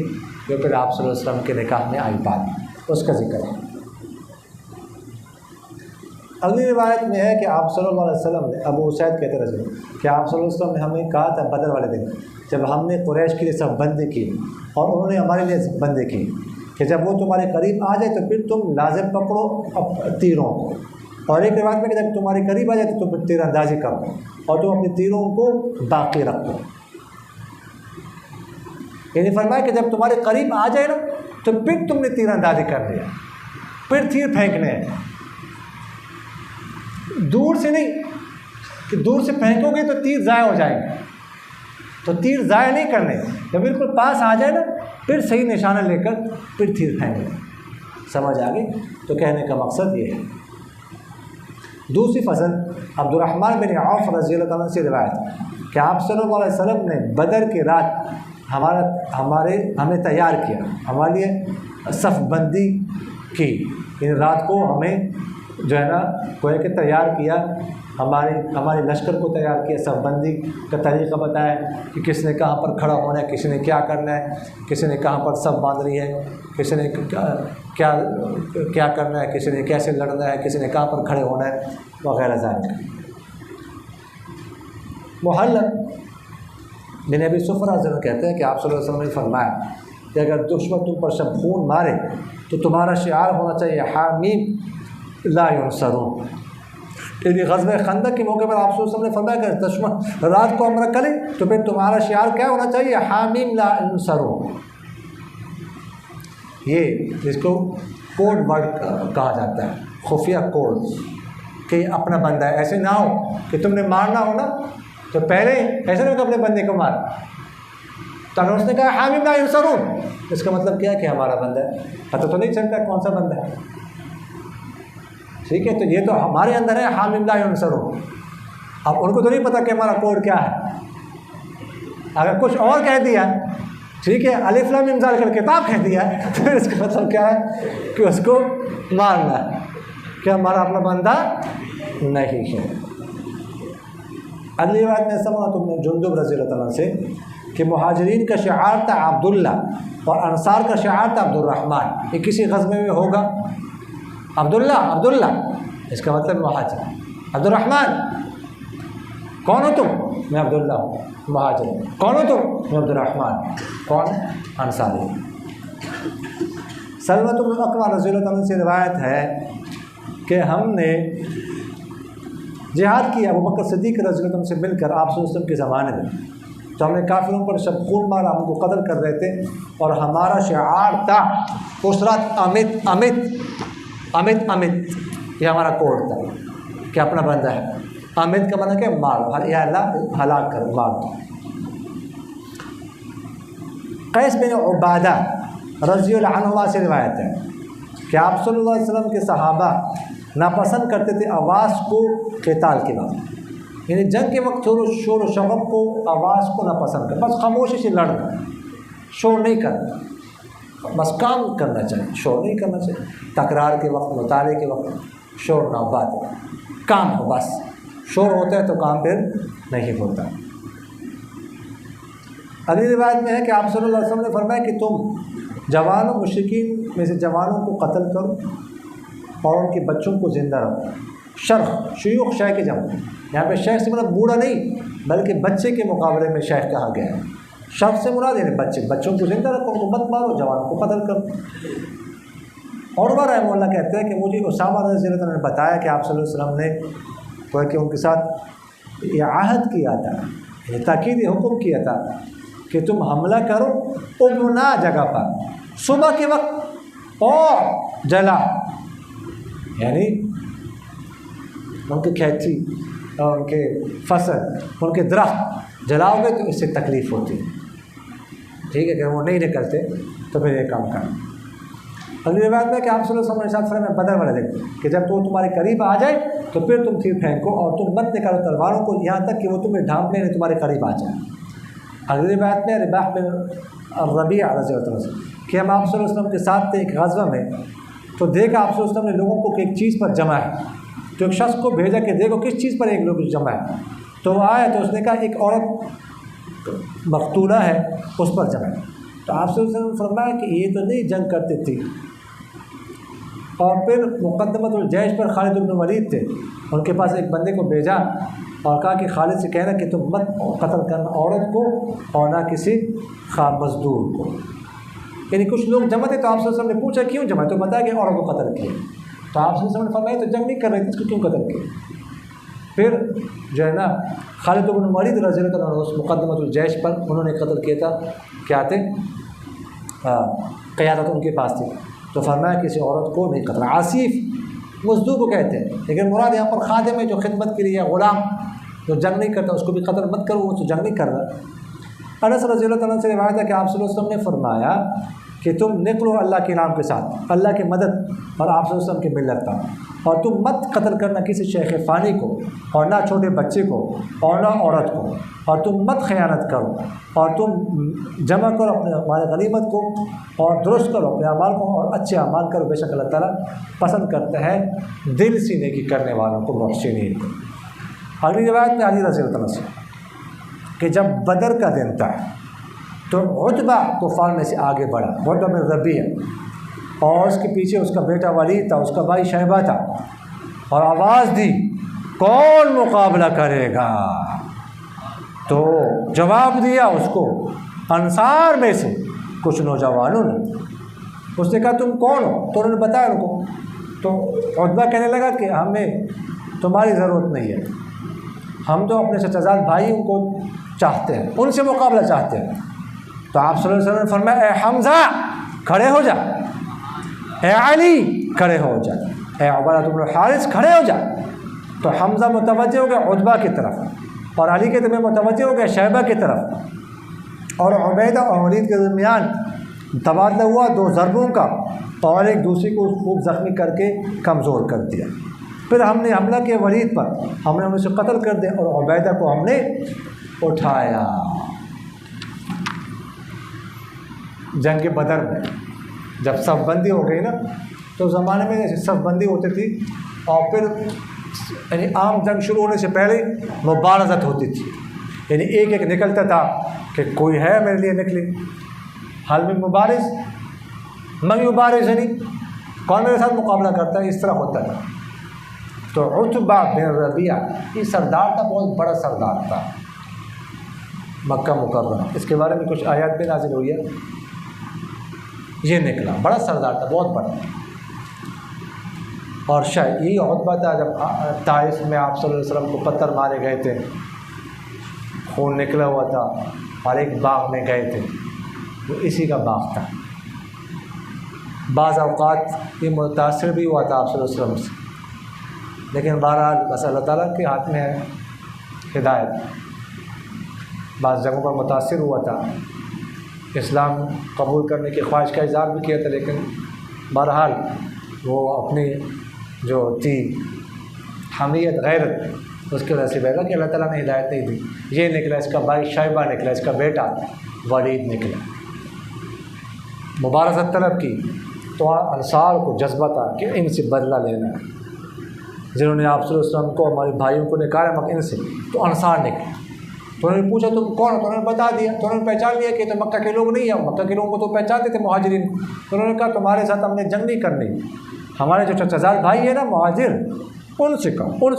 جو پھر آپ صلی اللہ علیہ وسلم کے نکاح میں آئی بات، اس کا ذکر ہے۔ اگلی روایت میں ہے کہ آپ صلی اللہ علیہ وسلم نے، ابو اسید کہتے رہے کہ آپ صلی اللہ علیہ وسلم نے ہمیں کہا تھا بدر والے دن، جب ہم نے قریش کے لیے سب بندی کی اور انہوں نے ہمارے لیے بندی کی، کہ جب وہ تمہارے قریب آ جائے تو پھر تم لازم پکڑو تیروں کو، اور ایک روایت میں کہ جب تمہارے قریب آ جائے تو تم تیر اندازی کرو اور تم اپنے تیروں کو باقی رکھو۔ یعنی فرمایا کہ جب تمہارے قریب آ جائے نا تو پھر تم نے تیر اندازی کرنی ہے، پھر تیر پھینکنے ہیں، دور سے نہیں کہ دور سے پھینکو گے تو تیر ضائع ہو جائیں گے، تو تیر ضائع نہیں کرنے، جب بالکل پاس آ جائے نا پھر صحیح نشانہ لے کر پھر تیر پھینکنے۔ سمجھ آ گئی؟ تو کہنے کا مقصد یہ ہے۔ دوسری فصل عبد الرحمن بن عوف رضی اللہ عنہ سے روایت کہ آپ صلی اللہ علیہ وسلم نے بدر کی رات ہمیں تیار کیا، ہمارے لیے صف بندی کی، یعنی رات کو ہمیں جو ہے نا کوئی کہ تیار کیا، ہمارے لشکر کو تیار کیا، صف بندی کا طریقہ بتایا کہ کس نے کہاں پر کھڑا ہونا ہے، کسی نے کیا کرنا ہے، کسی نے کہاں پر صف باندھنی ہے، کسی نے کیا کرنا ہے، کسی نے کیسے لڑنا ہے، کسی نے کہاں پر کھڑے ہونا ہے، وغیرہ ذالک۔ محلب بن ابی صفرہ حضرت کہتے ہیں کہ آپ صلی اللہ علیہ وسلم نے فرمایا کہ اگر دشمن تم پر شب خون مارے تو تمہارا شعار ہونا چاہیے حامیم لا ینصرون۔ یعنی غزوہ خندق کے موقع پر آپ صلی اللہ علیہ وسلم نے فرمایا کہ دشمن رات کو حملہ کرے تو پھر تمہارا شعار کیا ہونا چاہیے؟ حامیم لا ینصرون۔ یہ جس کو کوڈ ورڈ کہا جاتا ہے، خفیہ کوڈ، کہ اپنا بندہ ہے، ایسے نہ ہو کہ تم نے مارنا ہو نا تو پہلے ایسے نہیں کہ اپنے بندے کو مار، تو اس نے کہا حامیم لا ینصرون، اس کا مطلب کیا ہے کہ ہمارا بندہ ہے، پتہ تو نہیں چلتا کون سا بندہ ہے، ٹھیک ہے؟ تو یہ تو ہمارے اندر ہے حامیم لا ینصرون۔ اب ان کو تو نہیں پتہ کہ ہمارا کوڈ کیا ہے، اگر کچھ اور کہہ دیا، ٹھیک ہے، الف لام میم ذالک الکتاب کہہ دیا تو اس کا مطلب کیا ہے کہ اس کو مارنا ہے، کہ ہمارا اپنا بندہ نہیں ہے۔ اگلی بات میں سمعت ابن جندب رضی اللہ عنہ سے کہ مہاجرین کا شعار تھا عبداللہ اور انصار کا شعار تھا عبد الرحمن، یہ کسی غزوے میں ہوگا، عبداللہ اس کا مطلب مہاجر، عبد الرحمن کون ہو تم؟ میں عبداللہ ہوں، مہاجر۔ کون ہو تم؟ میں عبد الرحمن، کون؟ انصاری۔ سلمۃ بن الاکوع رضی اللہ عنہ سے روایت ہے کہ ہم نے جہاد کیا ابو بکر صدیق رضی اللہ عنہ سے مل کر آپ صلی اللہ علیہ وسلم کے زمانے میں، تو ہم نے کافروں پر سب خون مارا، ہم کو قتل کر رہے تھے، اور ہمارا شعار تھا اس رات امت امت امت امت، یہ ہمارا کوڈ تھا کہ اپنا بندہ ہے۔ امت کا مطلب کہ مار، یا اللہ ہلاک کر، مار دو۔ قیس بن عبادہ رضی اللہ عنہ سے روایت ہے کہ آپ صلی اللہ علیہ وسلم کے صحابہ ناپسند کرتے تھے آواز کو قتال کے وقت، یعنی جنگ کے وقت شور و شغب کو، آواز کو ناپسند کر، بس خاموشی سے لڑنا، شور نہیں کرنا، بس کام کرنا چاہیے، شور نہیں کرنا چاہیے۔ تکرار کے وقت، مطالعے کے وقت شور نہ، بات کام ہو، بس شور ہوتا ہے تو کام پھر نہیں ہوتا۔ اگلی روایت میں ہے کہ آپ صلی اللہ علیہ وسلم نے فرمایا کہ تم جوانوں مشرکین میں سے جوانوں کو قتل کرو اور ان کے بچوں کو زندہ رکھو۔ شرخ، شیوخ، شیخ کے جمع، یہاں پہ شیخ سے مراد بوڑھا نہیں بلکہ بچے کے مقابلے میں شیخ کہا گیا ہے۔ شرخ سے مراد یعنی بچے، بچوں کو زندہ رکھو، ان کو مت مارو، جوانوں کو قتل کرو۔ اور بار رحمہ اللہ کہتے ہیں کہ مجھے اسامہ رضی اللہ عنہ نے بتایا کہ آپ صلی اللہ علیہ وسلم نے کوئی کہ ان کے ساتھ یہ عہد کیا تھا، یہ تاکید حکم کیا تھا کہ تم حملہ کرو امنا جگہ پر صبح کے وقت اور جلا، یعنی ان کی کھیتی اور ان کے فصل، ان کے درخت جلاؤ گے تو اس سے تکلیف ہوتی ہے، ٹھیک ہے، اگر وہ نہیں نکلتے تو پھر یہ کام کرنا۔ اگلی روایت میں کہ آپ صلی اللہ علیہ وسلم نے ساتھ فرمایا بدر والے دن کہ جب تو تمہارے قریب آ جائے تو پھر تم تیر پھینکو اور تم مت نکالو تلواروں کو یہاں تک کہ وہ تمہیں ڈھانپ لیں، تمہارے قریب آ جائے۔ اگلی روایت میں رباح بن ربیع رضی اللہ عنہ کہ ہم آپ صلی اللہ علیہ وسلم کے ساتھ تھے ایک غزوہ میں، تو دیکھا آپ صلی اللہ علیہ وسلم نے لوگوں کو کہ ایک چیز پر جمع ہے، تو ایک شخص کو بھیجا کہ دیکھو کس چیز پر ایک لوگ جمع ہے، تو وہ آیا تو اس نے کہا ایک عورت مقتولہ ہے اس پر جمع ہے۔ تو آپ صلی اللہ علیہ وسلم نے فرمایا کہ یہ تو نہیں جنگ کرتی تھی، اور پھر مقدمۃ الجیش پر خالد بن ولید تھے، ان کے پاس ایک بندے کو بھیجا اور کہا کہ خالد سے کہنا کہ تم مت قتل کرنا عورت کو اور نہ کسی مزدور کو، یعنی کچھ لوگ جمع تھے۔ تو آپ صلی اللہ علیہ وسلم نے پوچھا کیوں جمع، تو بتایا کہ عورت کو قتل کیا۔ تو آپ صلی اللہ علیہ وسلم نے فرمایا تو جنگ نہیں کر رہے تھے، اس کو کیوں قتل کیا؟ پھر جو ہے نا خالد بن ولید رضی اللہ عنہ اس مقدمۃ الجیش پر انہوں نے قتل کیا تھا، کیا تھے، قیادت ان کے پاس تھی، تو فرمایا کسی عورت کو نہیں قتل۔ عاصف مزدور کو کہتے ہیں، لیکن مراد یہاں پر خادم ہے جو خدمت کے لیے، غلام جو جنگ نہیں کرتا اس کو بھی قتل مت کرو، وہ تو جنگ نہیں کر رہا۔ انس رضی اللہ عنہ سے روایت ہے کہ آپ صلی اللہ علیہ وسلم نے فرمایا کہ تم نکلو اللہ کے نام کے ساتھ، اللہ کی مدد اور آپ صلی اللہ علیہ وسلم کی ملت کا، اور تم مت قتل کرنا کسی شیخ فانی کو اور نہ چھوٹے بچے کو اور نہ عورت کو، اور تم مت خیانت کرو، اور تم جمع کرو اپنے ہمارے غنیمت کو اور درست کرو اپنے اعمال کو اور اچھے اعمال کرو، بے شک اللہ تعالیٰ پسند کرتا ہے دل سے نیکی کرنے والوں کو، محسنین کو۔ اگلی روایت میں علی رضی اللہ عنہ سے کہ جب بدر کا دن تھا تو عتبہ طوفان میں سے آگے بڑھا، عتبہ بن ربیع، اور اس کے پیچھے اس کا بیٹا ولید تھا، اس کا بھائی شیبہ تھا، اور آواز دی کون مقابلہ کرے گا؟ تو جواب دیا اس کو انصار میں سے کچھ نوجوانوں نے، اس نے کہا تم کون ہو؟ تو انہوں نے بتایا ان کو، تو عتبہ کہنے لگا کہ ہمیں تمہاری ضرورت نہیں ہے، ہم تو اپنے چچا زاد بھائیوں کو چاہتے ہیں، ان سے مقابلہ چاہتے ہیں۔ تو آپ صلی اللہ علیہ وسلم نے فرمایا اے حمزہ کھڑے ہو جا، اے علی کھڑے ہو جا، اے عبادہ بن الحارث کھڑے ہو جا۔ تو حمزہ متوجہ ہو گیا عتبہ کی طرف، اور علی کے طرف متوجہ ہو گیا شیبہ کی طرف، اور عبیدہ اور ولید کے درمیان تبادلہ ہوا دو ضربوں کا، اور ایک دوسرے کو خوب زخمی کر کے کمزور کر دیا۔ پھر ہم نے حملہ کیا ولید پر، ہم نے اسے قتل کر دیا، اور عبیدہ کو ہم نے اٹھایا۔ جنگ بدر میں جب صف بندی ہو گئی نا، تو زمانے میں صف بندی ہوتی تھی، اور پھر یعنی عام جنگ شروع ہونے سے پہلے مبارزت ہوتی تھی، یعنی ایک ایک نکلتا تھا کہ کوئی ہے میرے لیے نکلے، حال میں مبارز من یبارز، یعنی کون میرے ساتھ مقابلہ کرتا ہے، اس طرح ہوتا تھا۔ تو عتبہ بن ربیع یہ سردار تھا، بہت بڑا سردار تھا مکہ مکرمہ، اس کے بارے میں کچھ آیات بھی نازل ہوئی ہے، یہ نکلا بڑا سردار تھا، بہت بڑا۔ اور شاید یہی عتبہ تھا جب طائف میں آپ صلی اللہ علیہ وسلم کو پتھر مارے گئے تھے، خون نکلا ہوا تھا، اور ایک باغ میں گئے تھے، وہ اسی کا باغ تھا۔ بعض اوقات یہ متاثر بھی ہوا تھا آپ صلی اللہ علیہ وسلم سے، لیکن بہرحال بس اللہ تعالیٰ کے ہاتھ میں ہے ہدایت۔ بعض جگہوں پر متاثر ہوا تھا، اسلام قبول کرنے کی خواہش کا اظہار بھی کیا تھا، لیکن بہرحال وہ اپنی جو تھی حمیت غیرت اس کی وجہ سے بہتا کہ اللہ تعالیٰ نے ہدایت نہیں دی۔ یہ نکلا اس کا بھائی شیبہ نکلا، اس کا بیٹا ولید نکلا، مبارزت طلب کی تو انصار کو جذبہ تھا کہ ان سے بدلہ لینا ہے، جنہوں نے آپ صلی اللہ علیہ وسلم کو ہمارے بھائیوں کو نکالا مکہ ان سے، تو انصار نکلے۔ تو انہوں نے پوچھا تم کون ہو؟ تو انہوں نے بتا دیا، تو انہوں نے پہچان لیا کہ تو مکہ کے لوگ نہیں ہیں، مکہ کے لوگوں کو تو پہچانتے تھے مہاجرین۔ تو انہوں نے کہا تمہارے ساتھ ہم نے جنگ نہیں کرنی، ہمارے جو چچا زاد بھائی ہیں نا مہاجر، ان سے کہو۔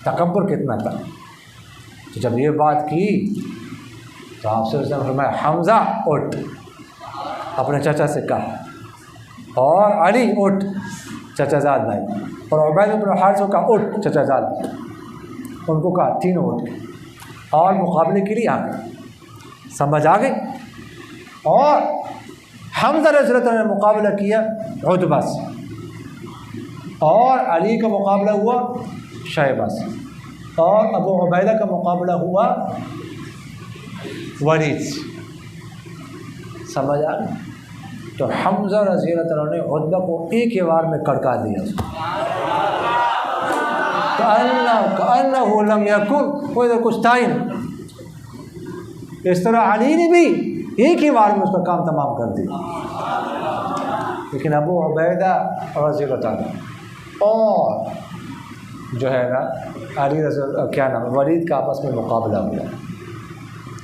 تکبر کتنا تھا۔ تو جب یہ بات کی تو آپ صلی اللہ علیہ وسلم نے فرمایا حمزہ اٹھ، اپنے چچا سے کہا، اور علی اٹھ چچا زاد بھائی، اور عبید بن حارث کو کہا اٹھ چچا زاد بھائی، ان کو کہا تینوں اٹھ گئے اور مقابلے کے لیے آ گئے، سمجھ آ گئی۔ اور حمزہ رضی اللہ عنہ نے مقابلہ کیا عتبہ سے، اور علی کا مقابلہ ہوا شیبہ سے، اور ابو عبیدہ کا مقابلہ ہوا ولید سے، سمجھ آ گئی۔ تو حمزہ رضی اللہ عنہ نے عتبہ کو ایک ہی وار میں کڑکا دیا، کأنہ لم یکن، وہ ادھر کچھ تھا ہی نہیں۔ اس طرح علی نے بھی ایک ہی بار میں اس کا کام تمام کر دیا، لیکن ابو عبیدہ رضی اللہ عنہ اور جو ہے نا علی رضی اللہ کیا نام ولید کا آپس میں مقابلہ ہوا،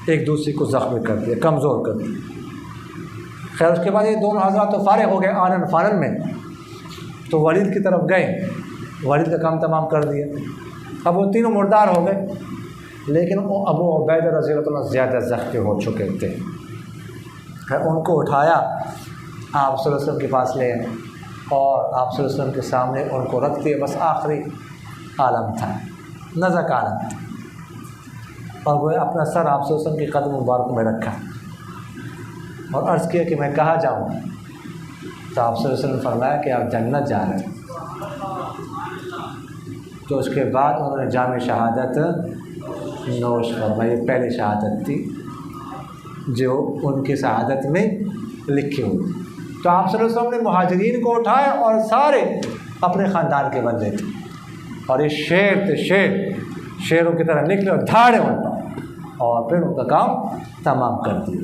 ایک دوسرے کو زخمی کر دیا، کمزور کر دیا۔ خیر اس کے بعد یہ دونوں حضرات تو فارغ ہو گئے آنن فانن میں، تو ولید کی طرف گئے، ولید کا کام تمام کر دیا۔ اب وہ تینوں مردار ہو گئے، لیکن ابو عبیدہ رضی اللہ عنہ زیادہ زخمی ہو چکے تھے۔ ان کو اٹھایا، آپ صلی اللہ علیہ وسلم کے پاس لے آئے، اور آپ صلی اللہ علیہ وسلم کے سامنے ان کو رکھ دیا۔ بس آخری عالم تھا، نزک عالم تھا، اور وہ اپنا سر آپ صلی اللہ علیہ وسلم کے قدم مبارک میں رکھا اور عرض کیا کہ میں کہاں جاؤں؟ تو آپ صلی اللہ علیہ وسلم نے فرمایا کہ آپ جنت جا رہے ہیں۔ تو اس کے بعد انہوں نے جام شہادت نوش فرمائی، یہ پہلی شہادت تھی جو ان کی شہادت میں لکھی ہوئی۔ تو آپ صلی اللہ علیہ وسلم نے مہاجرین کو اٹھایا اور سارے اپنے خاندان کے بندے تھے، اور یہ شیر تھے، شیروں کی طرح نکلے اور دھاڑے ان پر، اور پھر ان کا کام تمام کر دیا۔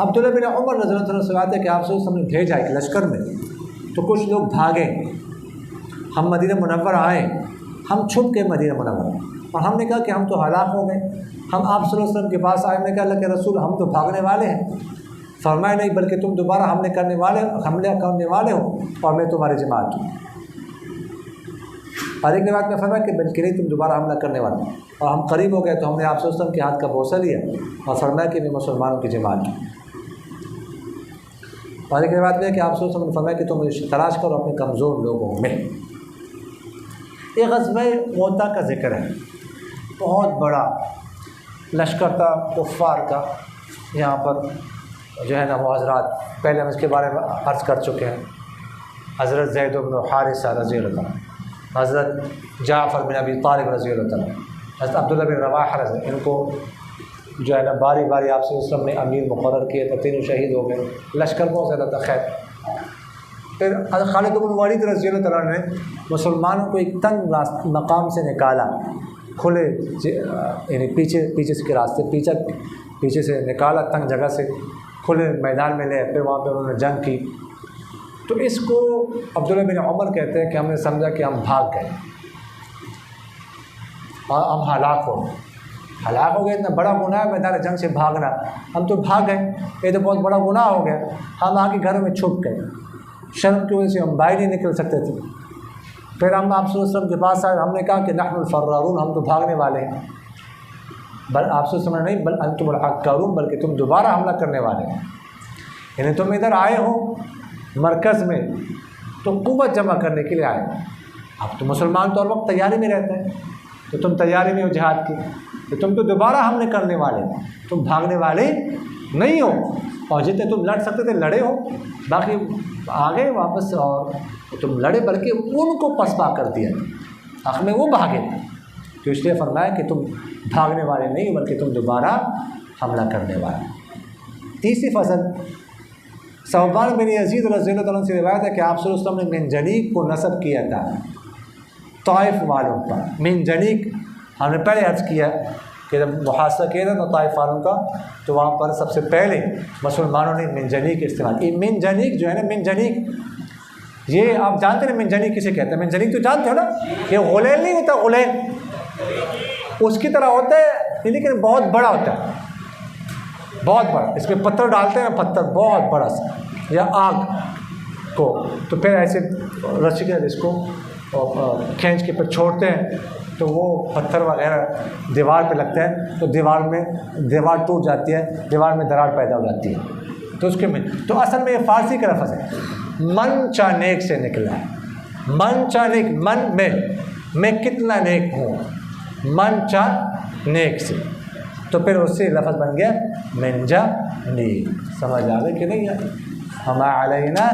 عبداللہ بن عمر رضی اللہ عنہ سے بات ہے کہ آپ صلی اللہ علیہ وسلم نے بھیجا ایک لشکر میں، تو کچھ لوگ بھاگے، ہم مدینہ منورہ آئے، ہم چھپ کے مدینہ منورہ، اور ہم نے کہا کہ ہم تو ہلاک ہو گئے۔ ہم آپ صلی اللہ علیہ وسلم کے پاس آئے، میں کہا اللہ کے رسول ہم تو بھاگنے والے ہیں۔ فرمایا نہیں، بلکہ تم دوبارہ حملہ کرنے والے ہو، اور میں تمہاری جماعت ہوں۔ اور ایک بات میں فرمایا کہ بلکہ نہیں، تم دوبارہ حملہ کرنے والے ہو۔ اور ہم قریب ہو گئے تو ہم نے آپ صلی اللہ علیہ وسلم کے ہاتھ کا بوسہ لیا اور فرمایا کہ میں مسلمانوں کی جماعت ہوں۔ اور ایک بات یہ کہ آپ صلی اللہ علیہ وسلم نے فرمایا کہ تم مجھے تلاش کرو اپنے کمزور لوگوں میں۔ یہ غزوہ موتا کا ذکر ہے، بہت بڑا لشکر تھا کفار کا۔ یہاں پر جو ہے نا وہ حضرات پہلے ہم اس کے بارے میں عرض کر چکے ہیں، حضرت زید بن حارثہ رضی اللہ عنہ، حضرت جعفر بن ابی طالب رضی اللہ عنہ، حضرت عبداللہ بن رواحہ رضی، ان کو جو ہے نا باری باری آپ صلی اللہ علیہ وسلم نے امیر مقرر کیے تو تینوں شہید ہو گئے، لشکر بہت زیادہ تھا۔ خیر پھر حضرت خالد بن ولید رضی اللہ عنہ نے مسلمانوں کو ایک تنگ مقام سے نکالا، کھلے یعنی پیچھے سے کے راستے پیچھے سے نکالا، تنگ جگہ سے کھلے میدان میں لے، پھر وہاں پہ انہوں نے جنگ کی۔ تو اس کو عبداللہ بن عمر کہتے ہیں کہ ہم نے سمجھا کہ ہم بھاگ گئے اور ہم ہلاک ہو گئے، اتنا بڑا گناہ ہے میدان جنگ سے بھاگنا، ہم تو بھاگ گئے، یہ تو بہت بڑا گناہ ہو گیا۔ ہم آ کے گھروں میں چھپ گئے، شرم کی وجہ سے ہم باہر نہیں نکل سکتے تھے۔ پھر ہم آپ صلی اللہ علیہ وسلم کے پاس آئے، ہم نے کہا کہ نحن الفرارون، ہم تو بھاگنے والے ہیں۔ بل آپ صلی اللہ علیہ وسلم نہیں، بل انتم الحقارون، بلکہ تم دوبارہ حملہ کرنے والے ہیں، یعنی تم ادھر آئے ہو مرکز میں تو قوت جمع کرنے کے لیے آئے ہو۔ اب تو مسلمان تو ہر وقت تیاری میں رہتے ہیں، تو تم تیاری میں ہو جہاد کی، کہ تم تو دوبارہ حملے کرنے والے، تم بھاگنے والے نہیں ہو، اور جتنے تم لڑ سکتے تھے لڑے ہو، باقی آگے واپس اور تم لڑے بلکہ ان کو پسپا کر دیا، آخر میں وہ بھاگے، تو اس لیے فرمایا کہ تم بھاگنے والے نہیں بلکہ تم دوبارہ حملہ کرنے والے۔ تیسری فصل، ثوبان بن یزید رضی اللہ عنہ سے روایت ہے کہ آپ صلی اللہ علیہ وسلم نے منجنیق کو نصب کیا تھا طائف والوں پر۔ منجنیق ہم نے پہلے عرض کیا کہ جب محاصرہ کیا تھا تو طائف والوں کا، تو وہاں پر سب سے پہلے مسلمانوں نے منجنیق استعمال کی۔ منجنیق جو ہے نا، منجنیق یہ آپ جانتے ہیں منجنیق کسے کہتے ہیں؟ منجنیق تو جانتے ہو نا، یہ غلیل نہیں ہوتا، غلیل اس کی طرح ہوتا ہے لیکن بہت بڑا ہوتا ہے، بہت بڑا، اس میں پتھر ڈالتے ہیں، پتھر بہت بڑا سا، یا آگ کو، تو پھر ایسے رسی کے اس کو کھینچ کے پھر چھوڑتے ہیں تو وہ پتھر وغیرہ دیوار پہ لگتا ہے، تو دیوار ٹوٹ جاتی ہے، دیوار میں دراڑ پیدا ہو جاتی ہے، تو اس کے میں تو اصل میں یہ فارسی کا لفظ ہے، من چا نیک سے نکلا ہے، من چا نیک، من میں کتنا نیک ہوں، من چا نیک سے، تو پھر اس سے لفظ بن گیا منجا نیک۔ سمجھ آ گئی کہ نہیں؟ ہما علینا